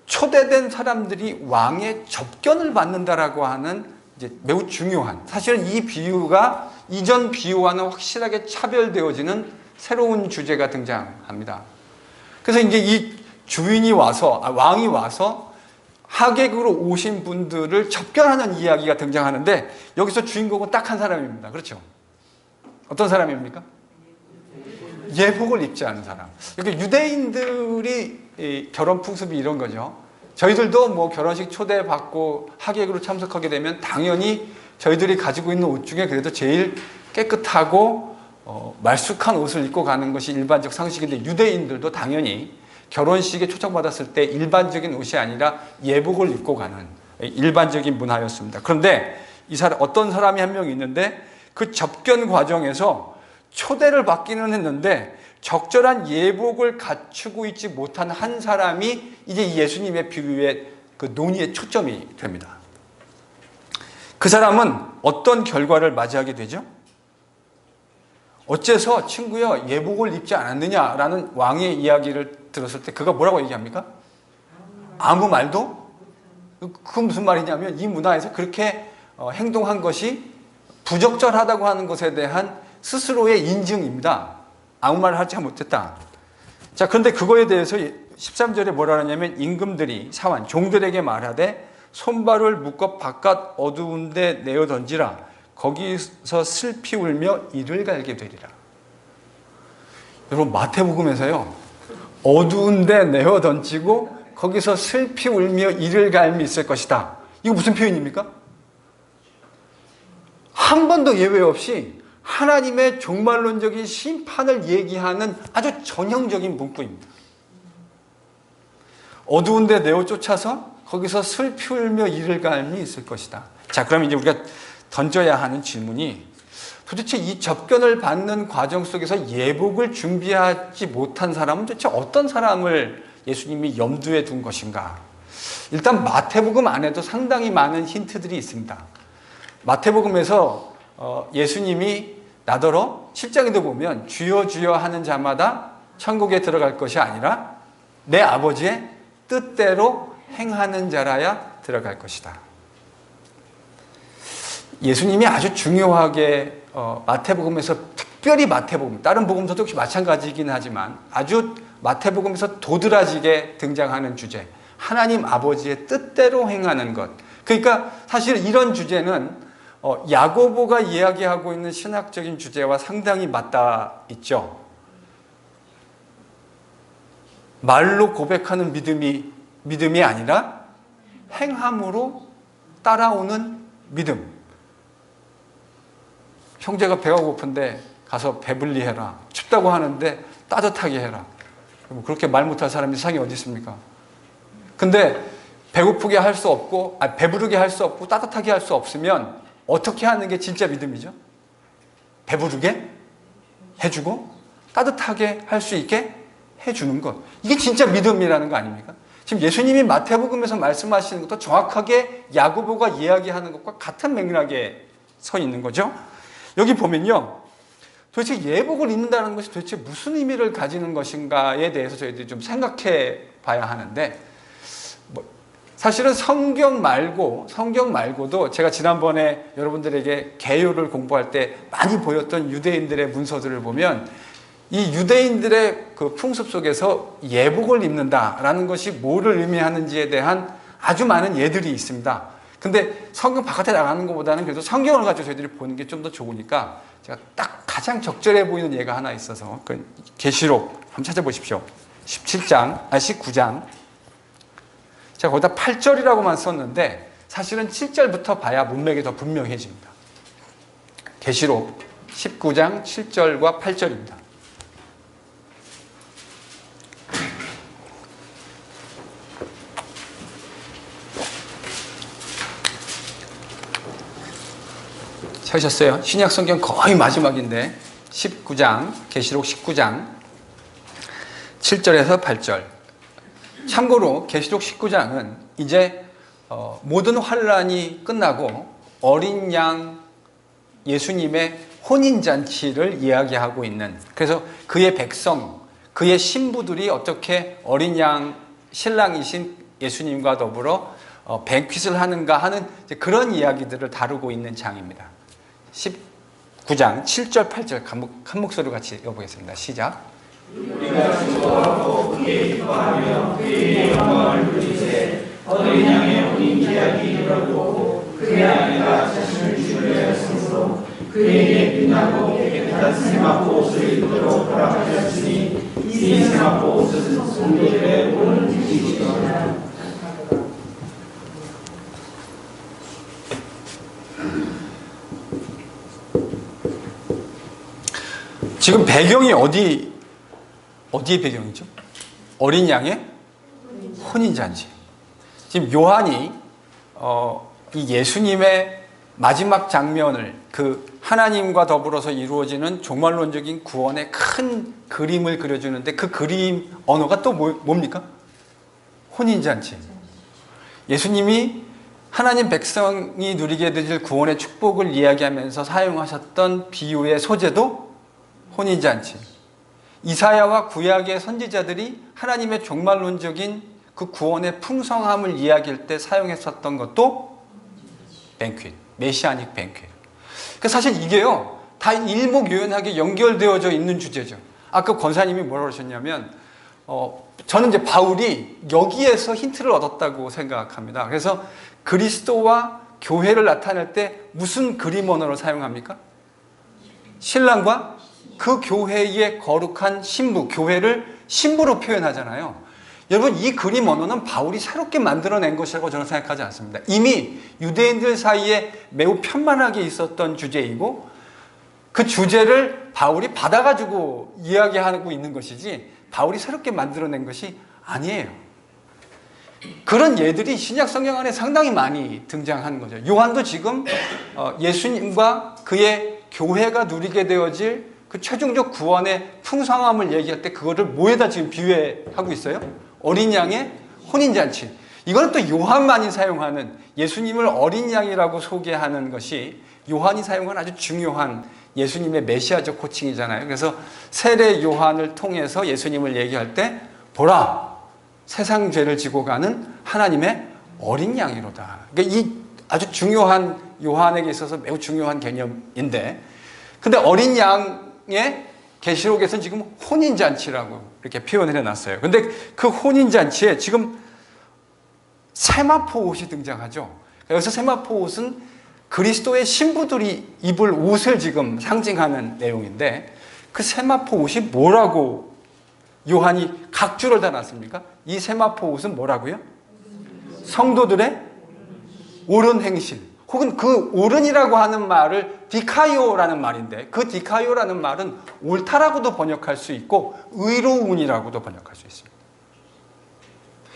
초대된 사람들이 왕의 접견을 받는다라고 하는 이제 매우 중요한, 사실은 이 비유가 이전 비유와는 확실하게 차별되어지는 새로운 주제가 등장합니다. 그래서 이제 이 주인이 와서 왕이 와서 하객으로 오신 분들을 접견하는 이야기가 등장하는데 여기서 주인공은 딱 한 사람입니다. 그렇죠? 어떤 사람입니까? 예복을 입지 않은 사람. 이렇게 유대인들이 결혼 풍습이 이런 거죠. 저희들도 뭐 결혼식 초대받고 하객으로 참석하게 되면 당연히 저희들이 가지고 있는 옷 중에 그래도 제일 깨끗하고 말쑥한 옷을 입고 가는 것이 일반적 상식인데 유대인들도 당연히 결혼식에 초청받았을 때 일반적인 옷이 아니라 예복을 입고 가는 일반적인 문화였습니다. 그런데 어떤 사람이 한 명 있는데 그 접견 과정에서 초대를 받기는 했는데 적절한 예복을 갖추고 있지 못한 한 사람이 이제 예수님의 비유의 그 논의의 초점이 됩니다. 그 사람은 어떤 결과를 맞이하게 되죠? 어째서 친구여 예복을 입지 않았느냐라는 왕의 이야기를 들었을 때 그가 뭐라고 얘기합니까? 아무 말도? 그건 무슨 말이냐면 이 문화에서 그렇게 행동한 것이 부적절하다고 하는 것에 대한 스스로의 인증입니다. 아무 말을 하지 못했다. 자, 그런데 그거에 대해서 13절에 뭐라 하냐면 임금들이 사환 종들에게 말하되 손발을 묶어 바깥 어두운 데 내어 던지라. 거기서 슬피 울며 이를 갈게 되리라. 여러분 마태복음에서요 어두운 데 내어 던지고 거기서 슬피 울며 이를 갈미 있을 것이다. 이거 무슨 표현입니까? 한 번도 예외 없이 하나님의 종말론적인 심판을 얘기하는 아주 전형적인 문구입니다. 어두운 데 내어 쫓아서 거기서 슬피 울며 이를 갈미 있을 것이다. 자, 그럼 이제 우리가 던져야 하는 질문이 도대체 이 접견을 받는 과정 속에서 예복을 준비하지 못한 사람은 도대체 어떤 사람을 예수님이 염두에 둔 것인가? 일단 마태복음 안에도 상당히 많은 힌트들이 있습니다. 마태복음에서 예수님이 나더러 10장에도 보면 주여 주여 하는 자마다 천국에 들어갈 것이 아니라 내 아버지의 뜻대로 행하는 자라야 들어갈 것이다. 예수님이 아주 중요하게 마태복음에서 특별히 마태복음, 다른 복음서도 역시 마찬가지이긴 하지만 아주 마태복음에서 도드라지게 등장하는 주제, 하나님 아버지의 뜻대로 행하는 것. 그러니까 사실 이런 주제는 야고보가 이야기하고 있는 신학적인 주제와 상당히 맞닿아 있죠. 말로 고백하는 믿음이 아니라 행함으로 따라오는 믿음. 형제가 배가 고픈데 가서 배불리 해라. 춥다고 하는데 따뜻하게 해라. 그렇게 말 못할 사람이 세상에 어디 있습니까? 근데 배고프게 할 수 없고, 배부르게 할 수 없고 따뜻하게 할 수 없으면 어떻게 하는 게 진짜 믿음이죠? 배부르게 해주고 따뜻하게 할 수 있게 해주는 것. 이게 진짜 믿음이라는 거 아닙니까? 지금 예수님이 마태복음에서 말씀하시는 것도 정확하게 야고보가 이야기하는 것과 같은 맥락에 서 있는 거죠. 여기 보면요, 도대체 예복을 입는다는 것이 도대체 무슨 의미를 가지는 것인가에 대해서 저희들이 좀 생각해 봐야 하는데, 사실은 성경 말고도 제가 지난번에 여러분들에게 개요를 공부할 때 많이 보였던 유대인들의 문서들을 보면 이 유대인들의 그 풍습 속에서 예복을 입는다라는 것이 뭐를 의미하는지에 대한 아주 많은 예들이 있습니다. 근데 성경 바깥에 나가는 것보다는 그래도 성경을 가지고 저희들이 보는 게 좀 더 좋으니까 제가 딱 가장 적절해 보이는 예가 하나 있어서 그 계시록 한번 찾아보십시오. 19장. 제가 거기다 8절이라고만 썼는데 사실은 7절부터 봐야 문맥이 더 분명해집니다. 계시록 19장 7절과 8절입니다. 찾으셨어요? 신약성경 거의 마지막인데 19장, 계시록 19장 7절에서 8절. 참고로 계시록 19장은 이제 모든 환란이 끝나고 어린 양 예수님의 혼인잔치를 이야기하고 있는, 그래서 그의 백성, 그의 신부들이 어떻게 어린 양 신랑이신 예수님과 더불어 뱅퀴트를 하는가 하는 그런 이야기들을 다루고 있는 장입니다. 19장 7절 8절 한 목소리로 같이 읽어보겠습니다. 시작. 우리가 즐거워하고 그의 기뻐하며 그의 영광을 누리세 어린 양의 혼인 계약이 이루어지고 그의 아내가 자신을 주려 했으므로 그에게 빛나고 깨끗한 세마포 옷을 입도록 허락하셨으니 이 세마포 옷은 성도들의 오는 빛이시다. 지금 배경이 어디의 배경이죠? 어린 양의 혼인잔치. 지금 요한이 이 예수님의 마지막 장면을, 그 하나님과 더불어서 이루어지는 종말론적인 구원의 큰 그림을 그려주는데 그 그림 언어가 또 뭡니까? 혼인잔치. 예수님이 하나님 백성이 누리게 될 구원의 축복을 이야기하면서 사용하셨던 비유의 소재도 혼인잔치. 이사야와 구약의 선지자들이 하나님의 종말론적인 그 구원의 풍성함을 이야기할 때 사용했었던 것도 뱅퀴트, 메시아닉 뱅퀴트. 그러니까 사실 이게요, 다 일목요연하게 연결되어져 있는 주제죠. 아까 권사님이 뭐라고 하셨냐면 저는 이제 바울이 여기에서 힌트를 얻었다고 생각합니다. 그래서 그리스도와 교회를 나타낼 때 무슨 그림 언어를 사용합니까? 신랑과 그 교회의 거룩한 신부, 교회를 신부로 표현하잖아요. 여러분, 이 그림 언어는 바울이 새롭게 만들어낸 것이라고 저는 생각하지 않습니다. 이미 유대인들 사이에 매우 편만하게 있었던 주제이고 그 주제를 바울이 받아가지고 이야기하고 있는 것이지 바울이 새롭게 만들어낸 것이 아니에요. 그런 예들이 신약 성경 안에 상당히 많이 등장하는 거죠. 요한도 지금 예수님과 그의 교회가 누리게 되어질 그 최종적 구원의 풍성함을 얘기할 때 그거를 뭐에다 지금 비유하고 있어요? 어린 양의 혼인잔치. 이거는 또 요한만이 사용하는, 예수님을 어린 양이라고 소개하는 것이 요한이 사용한 아주 중요한 예수님의 메시아적 호칭이잖아요. 그래서 세례 요한을 통해서 예수님을 얘기할 때 보라, 세상 죄를 지고 가는 하나님의 어린 양이로다. 그러니까 이 아주 중요한, 요한에게 있어서 매우 중요한 개념인데, 근데 어린 양 6장의 계시록에서는 지금 혼인잔치라고 이렇게 표현을 해놨어요. 근데 그 혼인잔치에 지금 세마포 옷이 등장하죠. 여기서 세마포 옷은 그리스도의 신부들이 입을 옷을 지금 상징하는 내용인데, 그 세마포 옷이 뭐라고 요한이 각주를 달았습니까? 이 세마포 옷은 뭐라고요? 성도들의 옳은 행실, 혹은 그 옳은이라고 하는 말을 디카이오라는 말인데, 그 디카이오라는 말은 옳다라고도 번역할 수 있고 의로운이라고도 번역할 수 있습니다.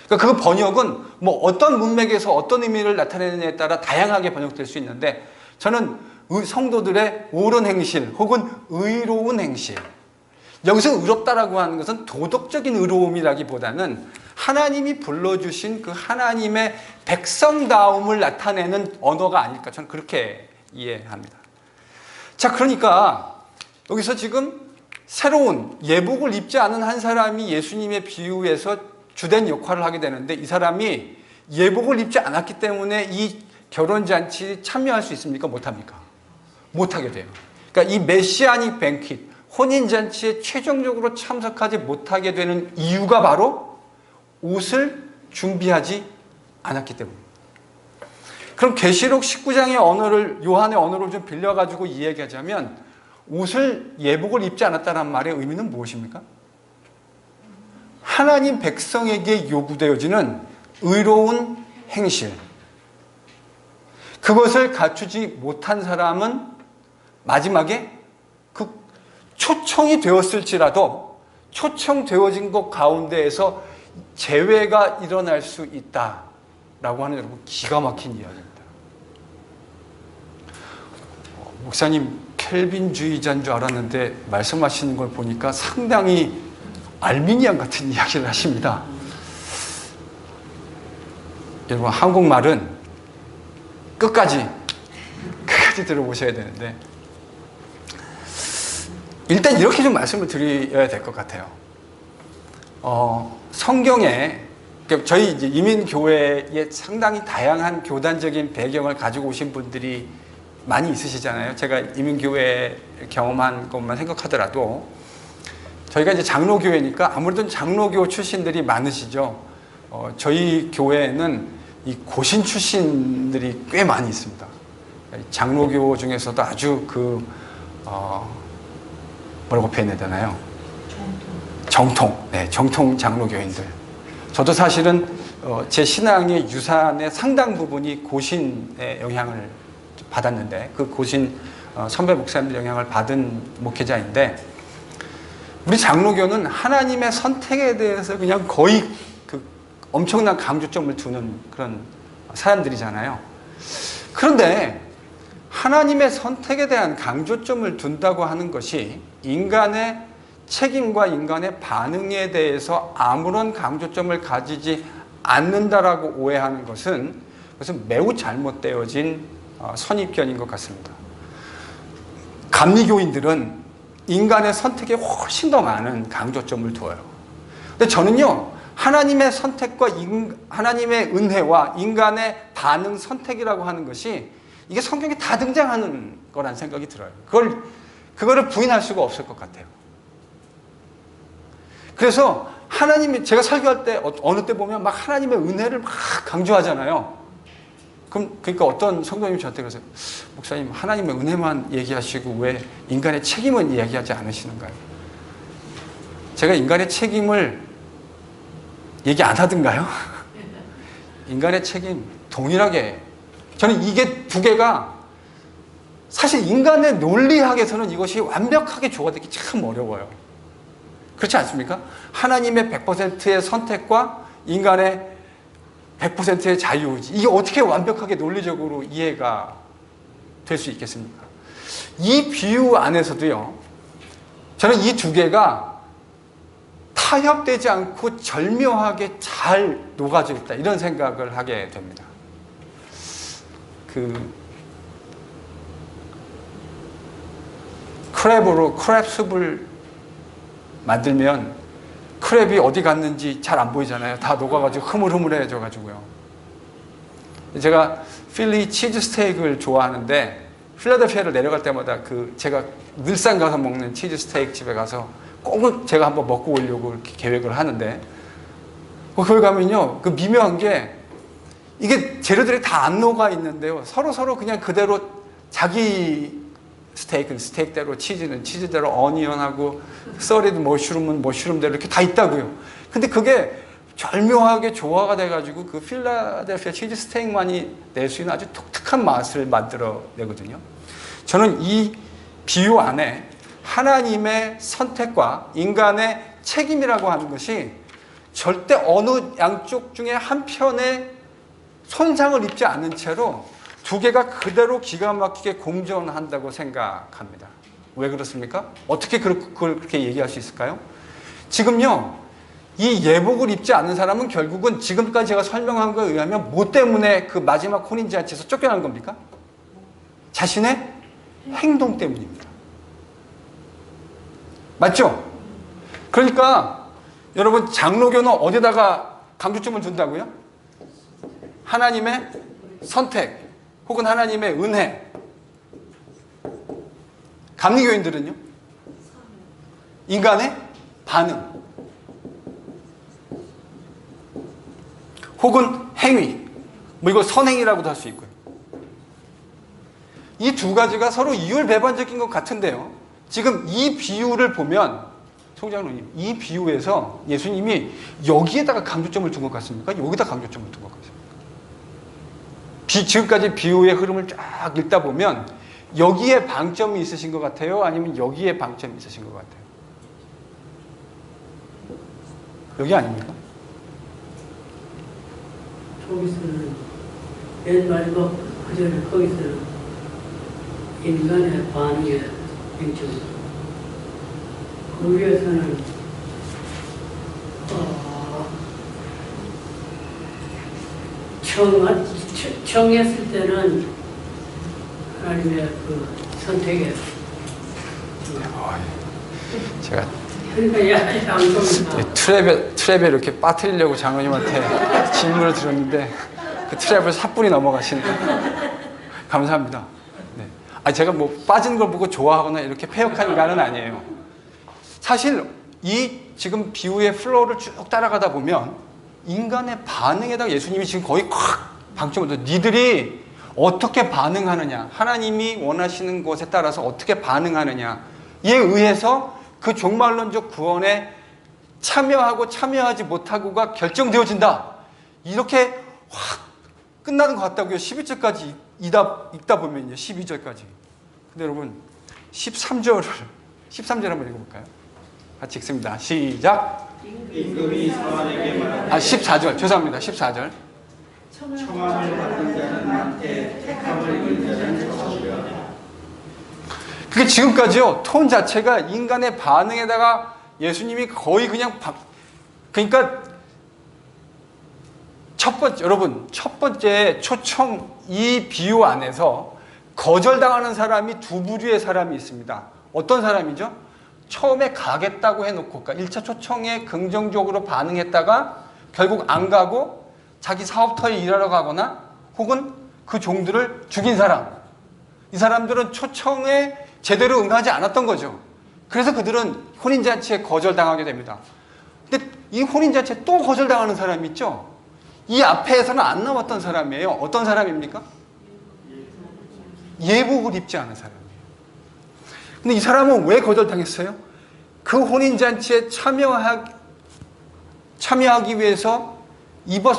그러니까 그 번역은 뭐 어떤 문맥에서 어떤 의미를 나타내느냐에 따라 다양하게 번역될 수 있는데, 저는 성도들의 옳은 행실 혹은 의로운 행실, 여기서 의롭다라고 하는 것은 도덕적인 의로움이라기보다는 하나님이 불러주신 그 하나님의 백성다움을 나타내는 언어가 아닐까, 저는 그렇게 이해합니다. 자, 그러니까 여기서 지금 새로운 예복을 입지 않은 한 사람이 예수님의 비유에서 주된 역할을 하게 되는데, 이 사람이 예복을 입지 않았기 때문에 이 결혼잔치에 참여할 수 있습니까? 못합니까? 못하게 돼요. 그러니까 이 메시아닉 뱅킷, 혼인잔치에 최종적으로 참석하지 못하게 되는 이유가 바로 옷을 준비하지 않았기 때문입니다. 그럼 계시록 19장의 언어를, 요한의 언어를 좀 빌려가지고 이야기하자면, 옷을, 예복을 입지 않았다는 말의 의미는 무엇입니까? 하나님 백성에게 요구되어지는 의로운 행실, 그것을 갖추지 못한 사람은 마지막에 그 초청이 되었을지라도 초청되어진 것 가운데에서 재회가 일어날 수 있다라고 하는, 여러분, 기가 막힌 이야기입니다. 목사님 켈빈주의자인 줄 알았는데 말씀하시는 걸 보니까 상당히 알미니안 같은 이야기를 하십니다. 여러분, 한국말은 끝까지 들어보셔야 되는데, 일단 이렇게 좀 말씀을 드려야 될 것 같아요. 성경에, 저희 이제 이민교회에 상당히 다양한 교단적인 배경을 가지고 오신 분들이 많이 있으시잖아요. 제가 이민교회 경험한 것만 생각하더라도, 저희가 이제 장로교회니까 아무래도 장로교 출신들이 많으시죠. 저희 교회에는 이 고신 출신들이 꽤 많이 있습니다. 장로교 중에서도 아주 뭐라고 표현해야 되나요? 정통. 네, 정통 장로교인들. 저도 사실은 제 신앙의 유산의 상당 부분이 고신의 영향을 받았는데, 그 고신 선배 목사님들 영향을 받은 목회자인데, 우리 장로교는 하나님의 선택에 대해서 그냥 거의 엄청난 강조점을 두는 그런 사람들이잖아요. 그런데 하나님의 선택에 대한 강조점을 둔다고 하는 것이 인간의 책임과 인간의 반응에 대해서 아무런 강조점을 가지지 않는다라고 오해하는 것은, 그것은 매우 잘못되어진 선입견인 것 같습니다. 감리교인들은 인간의 선택에 훨씬 더 많은 강조점을 두어요. 근데 저는요, 하나님의 선택과 하나님의 은혜와 인간의 반응, 선택이라고 하는 것이 이게 성경에 다 등장하는 거란 생각이 들어요. 그거를 부인할 수가 없을 것 같아요. 그래서 하나님이, 제가 설교할 때 어느 때 보면 막 하나님의 은혜를 막 강조하잖아요. 그러니까 어떤 성도님이 저한테 그러세요. 목사님, 하나님의 은혜만 얘기하시고 왜 인간의 책임은 이야기하지 않으시는가요? 제가 인간의 책임을 얘기 안 하던가요? 인간의 책임 동일하게, 저는 이게 두 개가 사실 인간의 논리학에서는 이것이 완벽하게 조화되기 참 어려워요. 그렇지 않습니까? 하나님의 100%의 선택과 인간의 100%의 자유의지, 이게 어떻게 완벽하게 논리적으로 이해가 될 수 있겠습니까? 이 비유 안에서도요, 저는 이 두 개가 타협되지 않고 절묘하게 잘 녹아져 있다, 이런 생각을 하게 됩니다. 크랩 숲을 만들면 크랩이 어디 갔는지 잘 안 보이잖아요. 다 녹아가지고 흐물흐물해져가지고요. 제가 필리 치즈 스테이크를 좋아하는데, 필라델피아를 내려갈 때마다 그 제가 늘상 가서 먹는 치즈 스테이크 집에 가서 꼭 제가 한번 먹고 오려고 이렇게 계획을 하는데 거기 가면요 그 미묘한 게 이게 재료들이 다 안 녹아 있는데요 서로 그냥 그대로 자기 스테이크는 스테이크대로 치즈는 치즈대로 어니언하고 썰리드 머쉬룸은 머쉬룸대로 이렇게 다 있다고요. 근데 그게 절묘하게 조화가 돼가지고 그 필라델피아 치즈 스테이크만이 낼 수 있는 아주 독특한 맛을 만들어 내거든요. 저는 이 비유 안에 하나님의 선택과 인간의 책임이라고 하는 것이 절대 어느 양쪽 중에 한편에 손상을 입지 않은 채로 두 개가 그대로 기가 막히게 공존한다고 생각합니다. 왜 그렇습니까? 어떻게 그걸 그렇게 얘기할 수 있을까요? 지금요, 이 예복을 입지 않는 사람은 결국은 지금까지 제가 설명한 것에 의하면 뭐 때문에 그 마지막 혼인잔치에서 쫓겨나는 겁니까? 자신의 행동 때문입니다. 맞죠? 그러니까 여러분 장로교는 어디다가 강조점을 둔다고요? 하나님의 선택 혹은 하나님의 은혜. 감리교인들은요? 인간의 반응 혹은 행위, 뭐 이거 선행이라고도 할 수 있고요. 이 두 가지가 서로 이율배반적인 것 같은데요. 지금 이 비유를 보면 총장로님, 이 비유에서 예수님이 여기에다가 강조점을 둔 것 같습니까? 여기다 강조점을 둔 것 같습니까? 지금까지 비유의 흐름을 쫙 읽다 보면 여기에 방점이 있으신 것 같아요? 아니면 여기에 방점이 있으신 것 같아요? 여기 아닙니까? 거기서는 옛말과 그전에 거기서는 인간의 반응에 맹점이고 그 위에서는 청했을 때는 하나님의 그 선택에 제가 그러니까 양쪽이다. 트랩에 이렇게 빠뜨리려고 장로님한테 질문을 드렸는데 그 트랩을 삿분이 넘어가시네요. 감사합니다. 네. 아니 제가 뭐 빠진 걸 보고 좋아하거나 이렇게 패역한 인간은 아니에요. 사실 이 지금 비유의 플로우를 쭉 따라가다 보면 인간의 반응에다가 예수님이 지금 거의 콱 방점을 둬요. 니들이 어떻게 반응하느냐, 하나님이 원하시는 것에 따라서 어떻게 반응하느냐에 의해서 그 종말론적 구원에 참여하고 참여하지 못하고가 결정되어진다. 이렇게 확 끝나는 것 같다고요. 11절까지 읽다 보면요. 12절까지. 근데 여러분 13절 한번 읽어볼까요? 같이 읽습니다. 시작. 임금이 사환에게 말하되 14절. 죄송합니다. 14절. 청함을 받은 자는 많되 택함을 입은 자는 적으려. 그게 지금까지요. 톤 자체가 인간의 반응에다가 예수님이 거의 그냥 그러니까 여러분 첫 번째 초청 이 비유 안에서 거절당하는 사람이 두 부류의 사람이 있습니다. 어떤 사람이죠? 처음에 가겠다고 해놓고 그러니까 1차 초청에 긍정적으로 반응했다가 결국 안 가고 자기 사업터에 일하러 가거나 혹은 그 종들을 죽인 사람. 이 사람들은 초청에 제대로 응하지 않았던 거죠. 그래서 그들은 혼인잔치에 거절당하게 됩니다. 근데 이 혼인잔치에 또 거절당하는 사람이 있죠. 이 앞에서는 안 나왔던 사람이에요. 어떤 사람입니까? 예복을 입지 않은 사람이에요. 근데 이 사람은 왜 거절당했어요? 그 혼인잔치에 참여하기 위해서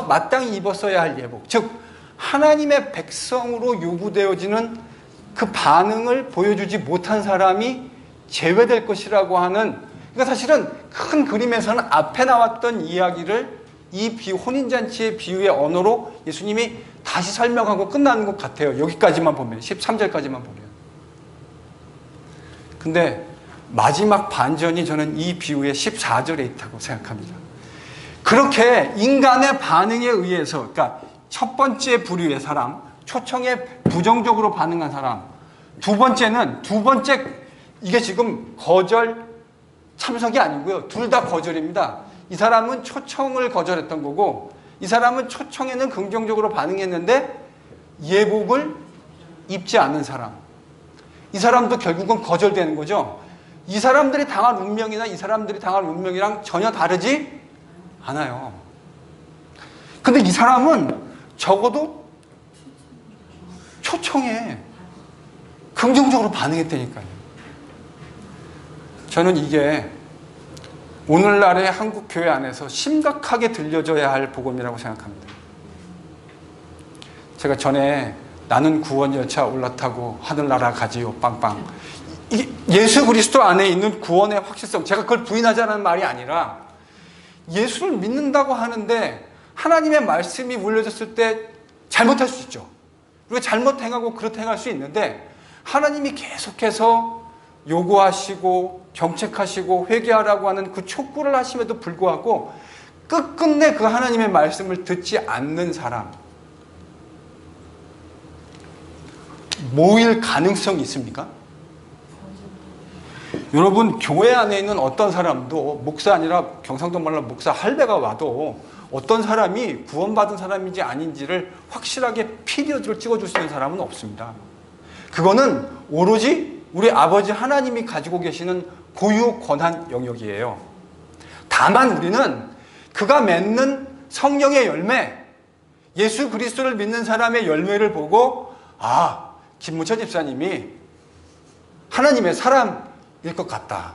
마땅히 입었어야 할 예복, 즉 하나님의 백성으로 요구되어지는 그 반응을 보여주지 못한 사람이 제외될 것이라고 하는, 그러니까 사실은 큰 그림에서는 앞에 나왔던 이야기를 이 혼인잔치의 비유의 언어로 예수님이 다시 설명하고 끝나는 것 같아요. 여기까지만 보면, 13절까지만 보면. 근데 마지막 반전이 저는 이 비유의 14절에 있다고 생각합니다. 그렇게 인간의 반응에 의해서, 그러니까 첫 번째 부류의 사람, 초청에 부정적으로 반응한 사람, 두 번째 이게 지금 거절 참석이 아니고요. 둘 다 거절입니다. 이 사람은 초청을 거절했던 거고 이 사람은 초청에는 긍정적으로 반응했는데 예복을 입지 않는 사람. 이 사람도 결국은 거절되는 거죠. 이 사람들이 당한 운명이나 이 사람들이 당한 운명이랑 전혀 다르지 않아요. 근데 이 사람은 적어도 초청에 긍정적으로 반응했다니까요. 저는 이게 오늘날의 한국 교회 안에서 심각하게 들려져야 할 복음이라고 생각합니다. 제가 전에 나는 구원 열차 올라타고 하늘나라 가지요 빵빵, 이게 예수 그리스도 안에 있는 구원의 확실성, 제가 그걸 부인하자는 말이 아니라 예수를 믿는다고 하는데 하나님의 말씀이 울려졌을 때 잘못할 수 있죠. 우리가 잘못 행하고 그렇게 행할 수 있는데 하나님이 계속해서 요구하시고 경책하시고 회개하라고 하는 그 촉구를 하심에도 불구하고 끝끝내 그 하나님의 말씀을 듣지 않는 사람, 모일 가능성이 있습니까? 여러분, 교회 안에 있는 어떤 사람도 목사 아니라 경상도 말로 목사 할배가 와도 어떤 사람이 구원받은 사람인지 아닌지를 확실하게 피리어드를 찍어줄 수 있는 사람은 없습니다. 그거는 오로지 우리 아버지 하나님이 가지고 계시는 고유 권한 영역이에요. 다만 우리는 그가 맺는 성령의 열매, 예수 그리스도를 믿는 사람의 열매를 보고 아, 김무철 집사님이 하나님의 사람일 것 같다.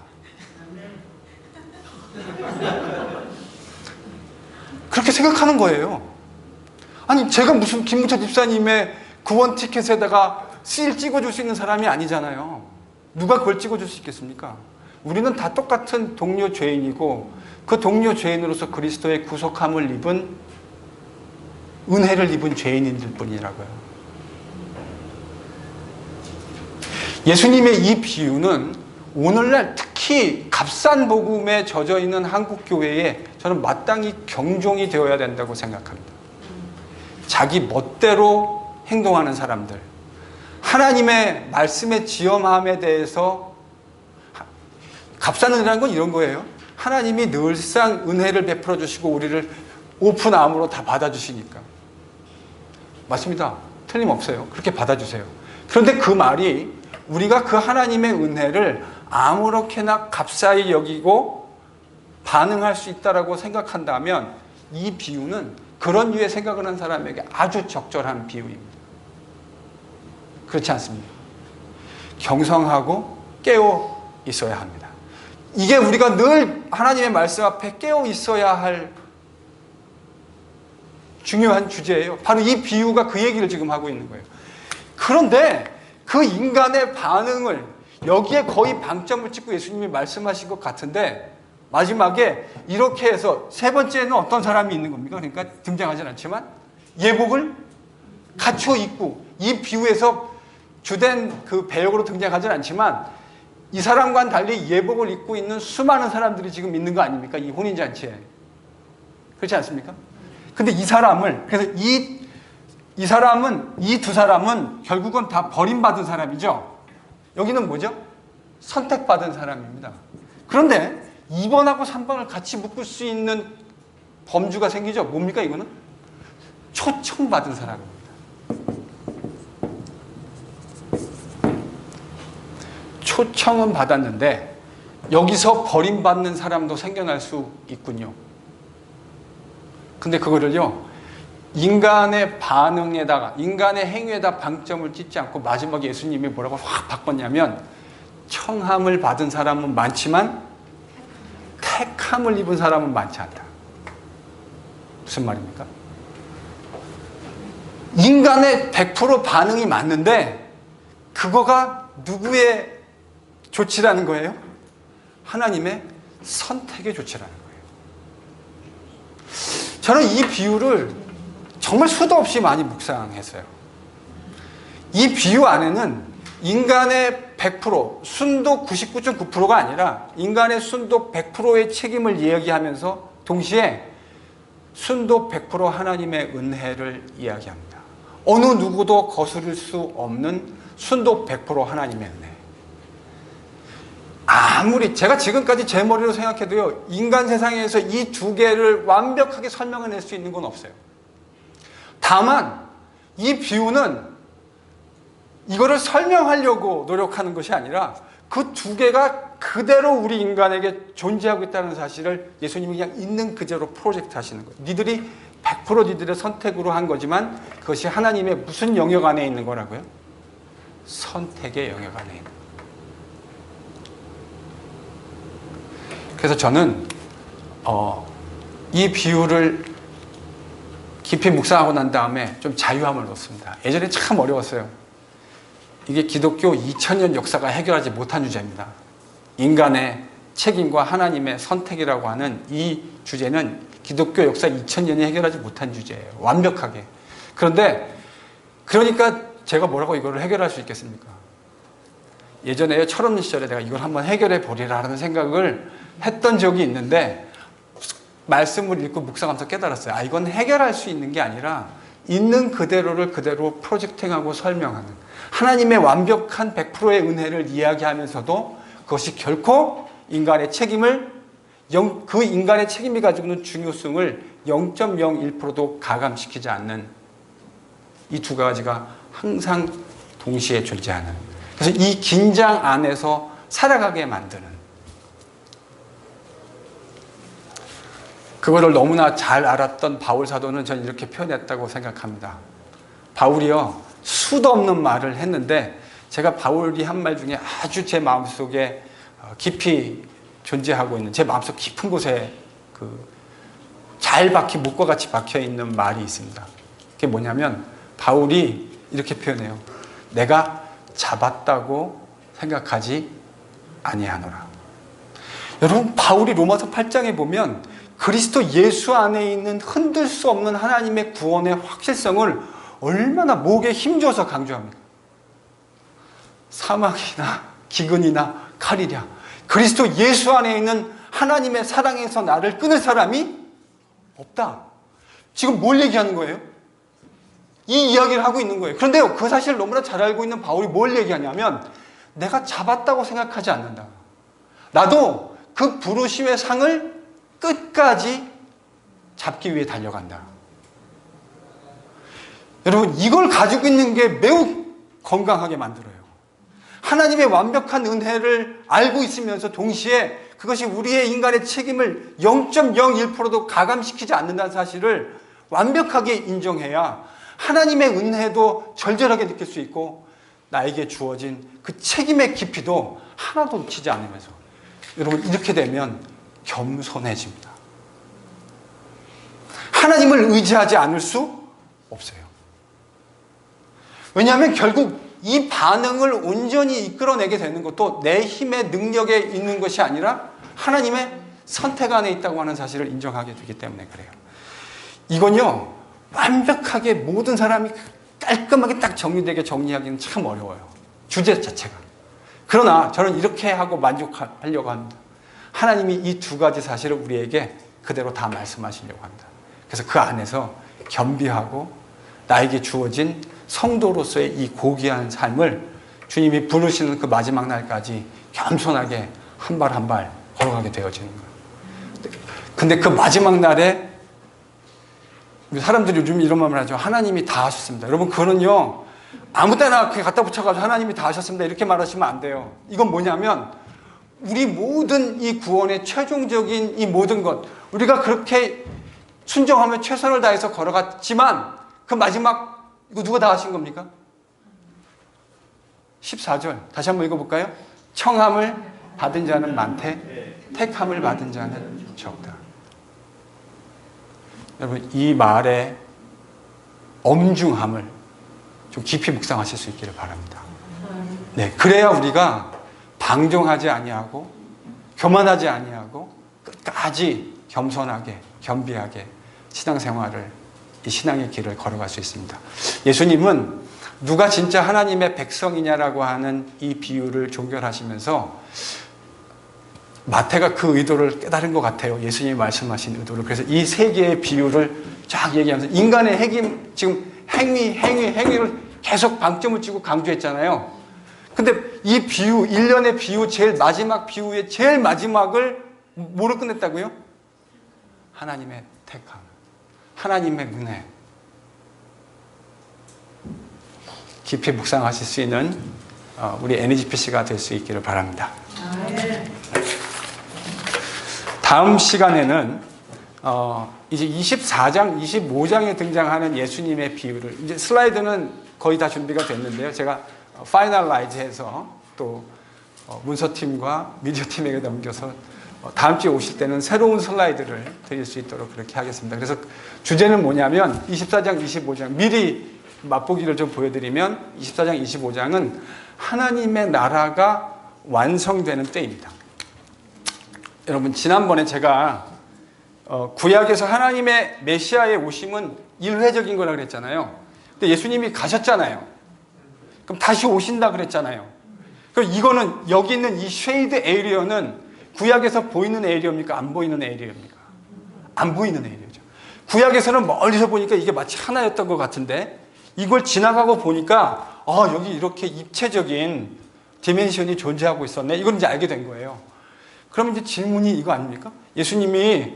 그렇게 생각하는 거예요. 아니, 제가 무슨 김무철 집사님의 구원 티켓에다가 씰 찍어줄 수 있는 사람이 아니잖아요. 누가 그걸 찍어줄 수 있겠습니까? 우리는 다 똑같은 동료 죄인이고 그 동료 죄인으로서 그리스도의 구속함을 입은, 은혜를 입은 죄인인들 뿐이라고요. 예수님의 이 비유는 오늘날 특히 값싼 복음에 젖어 있는 한국 교회에 저는 마땅히 경종이 되어야 된다고 생각합니다. 자기 멋대로 행동하는 사람들, 하나님의 말씀의 지엄함에 대해서, 값싼 은혜라는 건 이런 거예요. 하나님이 늘상 은혜를 베풀어 주시고 우리를 오픈 아음으로 다 받아주시니까. 맞습니다. 틀림없어요. 그렇게 받아주세요. 그런데 그 말이 우리가 그 하나님의 은혜를 아무렇게나 값싸이 여기고 반응할 수 있다라고 생각한다면 이 비유는 그런 류의 생각을 한 사람에게 아주 적절한 비유입니다. 그렇지 않습니까? 경성하고 깨어 있어야 합니다. 이게 우리가 늘 하나님의 말씀 앞에 깨어 있어야 할 중요한 주제예요. 바로 이 비유가 그 얘기를 지금 하고 있는 거예요. 그런데 그 인간의 반응을 여기에 거의 방점을 찍고 예수님이 말씀하신 것 같은데 마지막에 이렇게 해서 세 번째는 어떤 사람이 있는 겁니까? 그러니까 등장하진 않지만 예복을 갖춰 입고, 이 비유에서 주된 그 배역으로 등장하진 않지만 이 사람과는 달리 예복을 입고 있는 수많은 사람들이 지금 있는 거 아닙니까? 이 혼인잔치에. 그렇지 않습니까? 근데 이 사람을, 그래서 이 사람은, 이 두 사람은 결국은 다 버림받은 사람이죠. 여기는 뭐죠? 선택받은 사람입니다. 그런데 2번하고 3번을 같이 묶을 수 있는 범주가 생기죠. 뭡니까 이거는? 초청받은 사람입니다. 초청은 받았는데 여기서 버림받는 사람도 생겨날 수 있군요. 근데 그거를요, 인간의 반응에다가, 인간의 행위에다 방점을 찍지 않고 마지막에 예수님이 뭐라고 확 바꿨냐면, 청함을 받은 사람은 많지만 택함을 입은 사람은 많지 않다. 무슨 말입니까? 인간의 100% 반응이 맞는데 그거가 누구의 조치라는 거예요? 하나님의 선택의 조치라는 거예요. 저는 이 비유를 정말 수도 없이 많이 묵상했어요. 이 비유 안에는 인간의 100%, 순도 99.9%가 아니라 인간의 순도 100%의 책임을 이야기하면서 동시에 순도 100% 하나님의 은혜를 이야기합니다. 어느 누구도 거스를 수 없는 순도 100% 하나님의 은혜. 아무리 제가 지금까지 제 머리로 생각해도요, 인간 세상에서 이 두 개를 완벽하게 설명해낼 수 있는 건 없어요. 다만 이 비유는 이거를 설명하려고 노력하는 것이 아니라 그 두 개가 그대로 우리 인간에게 존재하고 있다는 사실을 예수님이 그냥 있는 그대로 프로젝트 하시는 거예요. 니들이 100% 니들의 선택으로 한 거지만 그것이 하나님의 무슨 영역 안에 있는 거라고요? 선택의 영역 안에 있는 거예요. 그래서 저는 이 비유를 깊이 묵상하고 난 다음에 좀 자유함을 얻습니다. 예전에 참 어려웠어요. 이게 기독교 2000년 역사가 해결하지 못한 주제입니다. 인간의 책임과 하나님의 선택이라고 하는 이 주제는 기독교 역사 2000년이 해결하지 못한 주제예요. 완벽하게. 그러니까 제가 뭐라고 이거를 해결할 수 있겠습니까? 예전에 철없는 시절에 내가 이걸 한번 해결해 보리라는 생각을 했던 적이 있는데 말씀을 읽고 묵상하면서 깨달았어요. 이건 해결할 수 있는 게 아니라 있는 그대로를 그대로 프로젝팅하고 설명하는 하나님의 완벽한 100%의 은혜를 이야기하면서도 그것이 결코 인간의 책임을 그 인간의 책임이 가지고 있는 중요성을 0.01%도 가감시키지 않는 이 두 가지가 항상 동시에 존재하는, 그래서 이 긴장 안에서 살아가게 만드는, 그거를 너무나 잘 알았던 바울 사도는 저는 이렇게 표현했다고 생각합니다. 바울이요, 수도 없는 말을 했는데 제가 바울이 한 말 중에 아주 제 마음속에 깊이 존재하고 있는, 제 마음속 깊은 곳에 잘 박힌 목과 같이 박혀 있는 말이 있습니다. 그게 뭐냐면 바울이 이렇게 표현해요. 내가 잡았다고 생각하지 아니하노라. 여러분, 바울이 로마서 8장에 보면 그리스도 예수 안에 있는 흔들 수 없는 하나님의 구원의 확실성을 얼마나 목에 힘줘서 강조합니까? 사막이나 기근이나 칼이랴, 그리스도 예수 안에 있는 하나님의 사랑에서 나를 끊을 사람이 없다. 지금 뭘 얘기하는 거예요? 이 이야기를 하고 있는 거예요. 그런데 그 사실을 너무나 잘 알고 있는 바울이 뭘 얘기하냐면 내가 잡았다고 생각하지 않는다. 나도 그 부르심의 상을 끝까지 잡기 위해 달려간다. 여러분, 이걸 가지고 있는 게 매우 건강하게 만들어요. 하나님의 완벽한 은혜를 알고 있으면서 동시에 그것이 우리의 인간의 책임을 0.01%도 가감시키지 않는다는 사실을 완벽하게 인정해야 하나님의 은혜도 절절하게 느낄 수 있고 나에게 주어진 그 책임의 깊이도 하나도 놓치지 않으면서, 여러분, 이렇게 되면 겸손해집니다. 하나님을 의지하지 않을 수 없어요. 왜냐하면 결국 이 반응을 온전히 이끌어내게 되는 것도 내 힘의 능력에 있는 것이 아니라 하나님의 선택 안에 있다고 하는 사실을 인정하게 되기 때문에 그래요. 이건요, 완벽하게 모든 사람이 깔끔하게 딱 정리되게 정리하기는 참 어려워요. 주제 자체가. 그러나 저는 이렇게 하고 만족하려고 합니다. 하나님이 이 두 가지 사실을 우리에게 그대로 다 말씀하시려고 합니다. 그래서 그 안에서 겸비하고 나에게 주어진 성도로서의 이 고귀한 삶을 주님이 부르시는 그 마지막 날까지 겸손하게 한 발 한 발 걸어가게 되어지는 거예요. 근데 그 마지막 날에 사람들이 요즘 이런 말을 하죠. 하나님이 다 하셨습니다. 여러분, 그거는요, 아무 때나 그냥 갖다 붙여가지고 하나님이 다 하셨습니다 이렇게 말하시면 안 돼요. 이건 뭐냐면 우리 모든 이 구원의 최종적인 이 모든 것, 우리가 그렇게 순종하며 최선을 다해서 걸어갔지만 그 마지막, 이거 누가 다 하신 겁니까? 14절 다시 한번 읽어볼까요? 청함을 받은 자는 많되 택함을 받은 자는 적다. 여러분, 이 말의 엄중함을 좀 깊이 묵상하실 수 있기를 바랍니다. 네, 그래야 우리가 방종하지 아니하고 교만하지 아니하고 끝까지 겸손하게 겸비하게 신앙생활을, 이 신앙의 길을 걸어갈 수 있습니다. 예수님은 누가 진짜 하나님의 백성이냐라고 하는 이 비유를 종결하시면서 마태가 그 의도를 깨달은 것 같아요. 예수님이 말씀하신 의도를. 그래서 이 세 개의 비유를 쫙 얘기하면서 인간의 핵임, 지금 행위를 계속 방점을 찍고 강조했잖아요. 근데 이 비유, 일련의 비유, 제일 마지막 비유의 제일 마지막을 뭐로 끝냈다고요? 하나님의 택함, 하나님의 은혜. 깊이 묵상하실 수 있는 우리 NGPC가 될 수 있기를 바랍니다. 다음 시간에는 이제 24장, 25장에 등장하는 예수님의 비유를, 이제 슬라이드는 거의 다 준비가 됐는데요. 제가 파이널라이즈해서 또 문서팀과 미디어팀에게 넘겨서 다음 주에 오실 때는 새로운 슬라이드를 드릴 수 있도록 그렇게 하겠습니다. 그래서 주제는 뭐냐면 24장, 25장 미리 맛보기를 좀 보여드리면 24장, 25장은 하나님의 나라가 완성되는 때입니다. 여러분 지난번에 제가 구약에서 하나님의 메시아의 오심은 일회적인 거라 그랬잖아요. 근데 예수님이 가셨잖아요. 그럼 다시 오신다 그랬잖아요. 그럼 이거는 여기 있는 이 쉐이드 에리어는 구약에서 보이는 에리어입니까? 안 보이는 에리어입니까? 안 보이는 에리어죠. 구약에서는 멀리서 보니까 이게 마치 하나였던 것 같은데 이걸 지나가고 보니까 여기 이렇게 입체적인 디멘션이 존재하고 있었네. 이걸 이제 알게 된 거예요. 그러면 이제 질문이 이거 아닙니까? 예수님이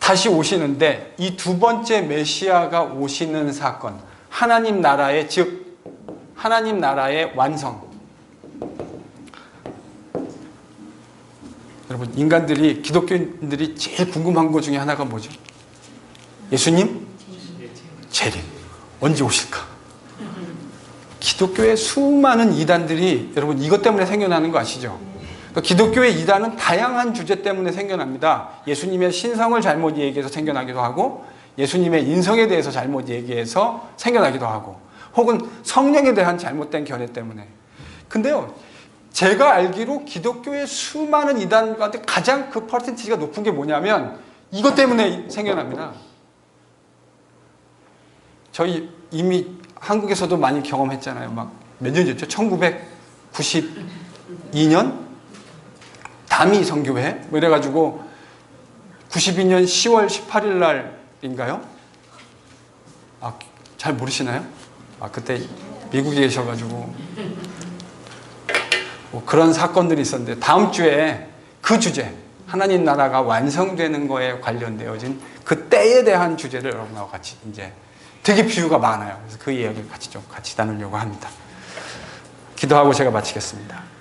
다시 오시는데 이 두 번째 메시아가 오시는 사건, 하나님 나라의 즉 하나님 나라의 완성. 여러분 인간들이 기독교인들이 제일 궁금한 것 중에 하나가 뭐죠? 예수님 재림 언제 오실까? 기독교의 수많은 이단들이 여러분 이것 때문에 생겨나는 거 아시죠? 기독교의 이단은 다양한 주제 때문에 생겨납니다. 예수님의 신성을 잘못 얘기해서 생겨나기도 하고 예수님의 인성에 대해서 잘못 얘기해서 생겨나기도 하고 혹은 성령에 대한 잘못된 견해 때문에. 근데요 제가 알기로 기독교의 수많은 이단 가운데 가장 그 퍼센티지가 높은 게 뭐냐면 이것 때문에 생겨납니다. 저희 이미 한국에서도 많이 경험했잖아요. 막 몇 년 전죠? 1992년 다미 선교회 뭐 이래가지고 92년 10월 18일 날인가요? 잘 모르시나요? 그때 미국에 계셔가지고 뭐 그런 사건들이 있었는데 다음 주에 그 주제 하나님 나라가 완성되는 거에 관련되어진 그 때에 대한 주제를 여러분하고 같이 이제 되게 비유가 많아요. 그래서 그 이야기를 같이 나누려고 합니다. 기도하고 제가 마치겠습니다.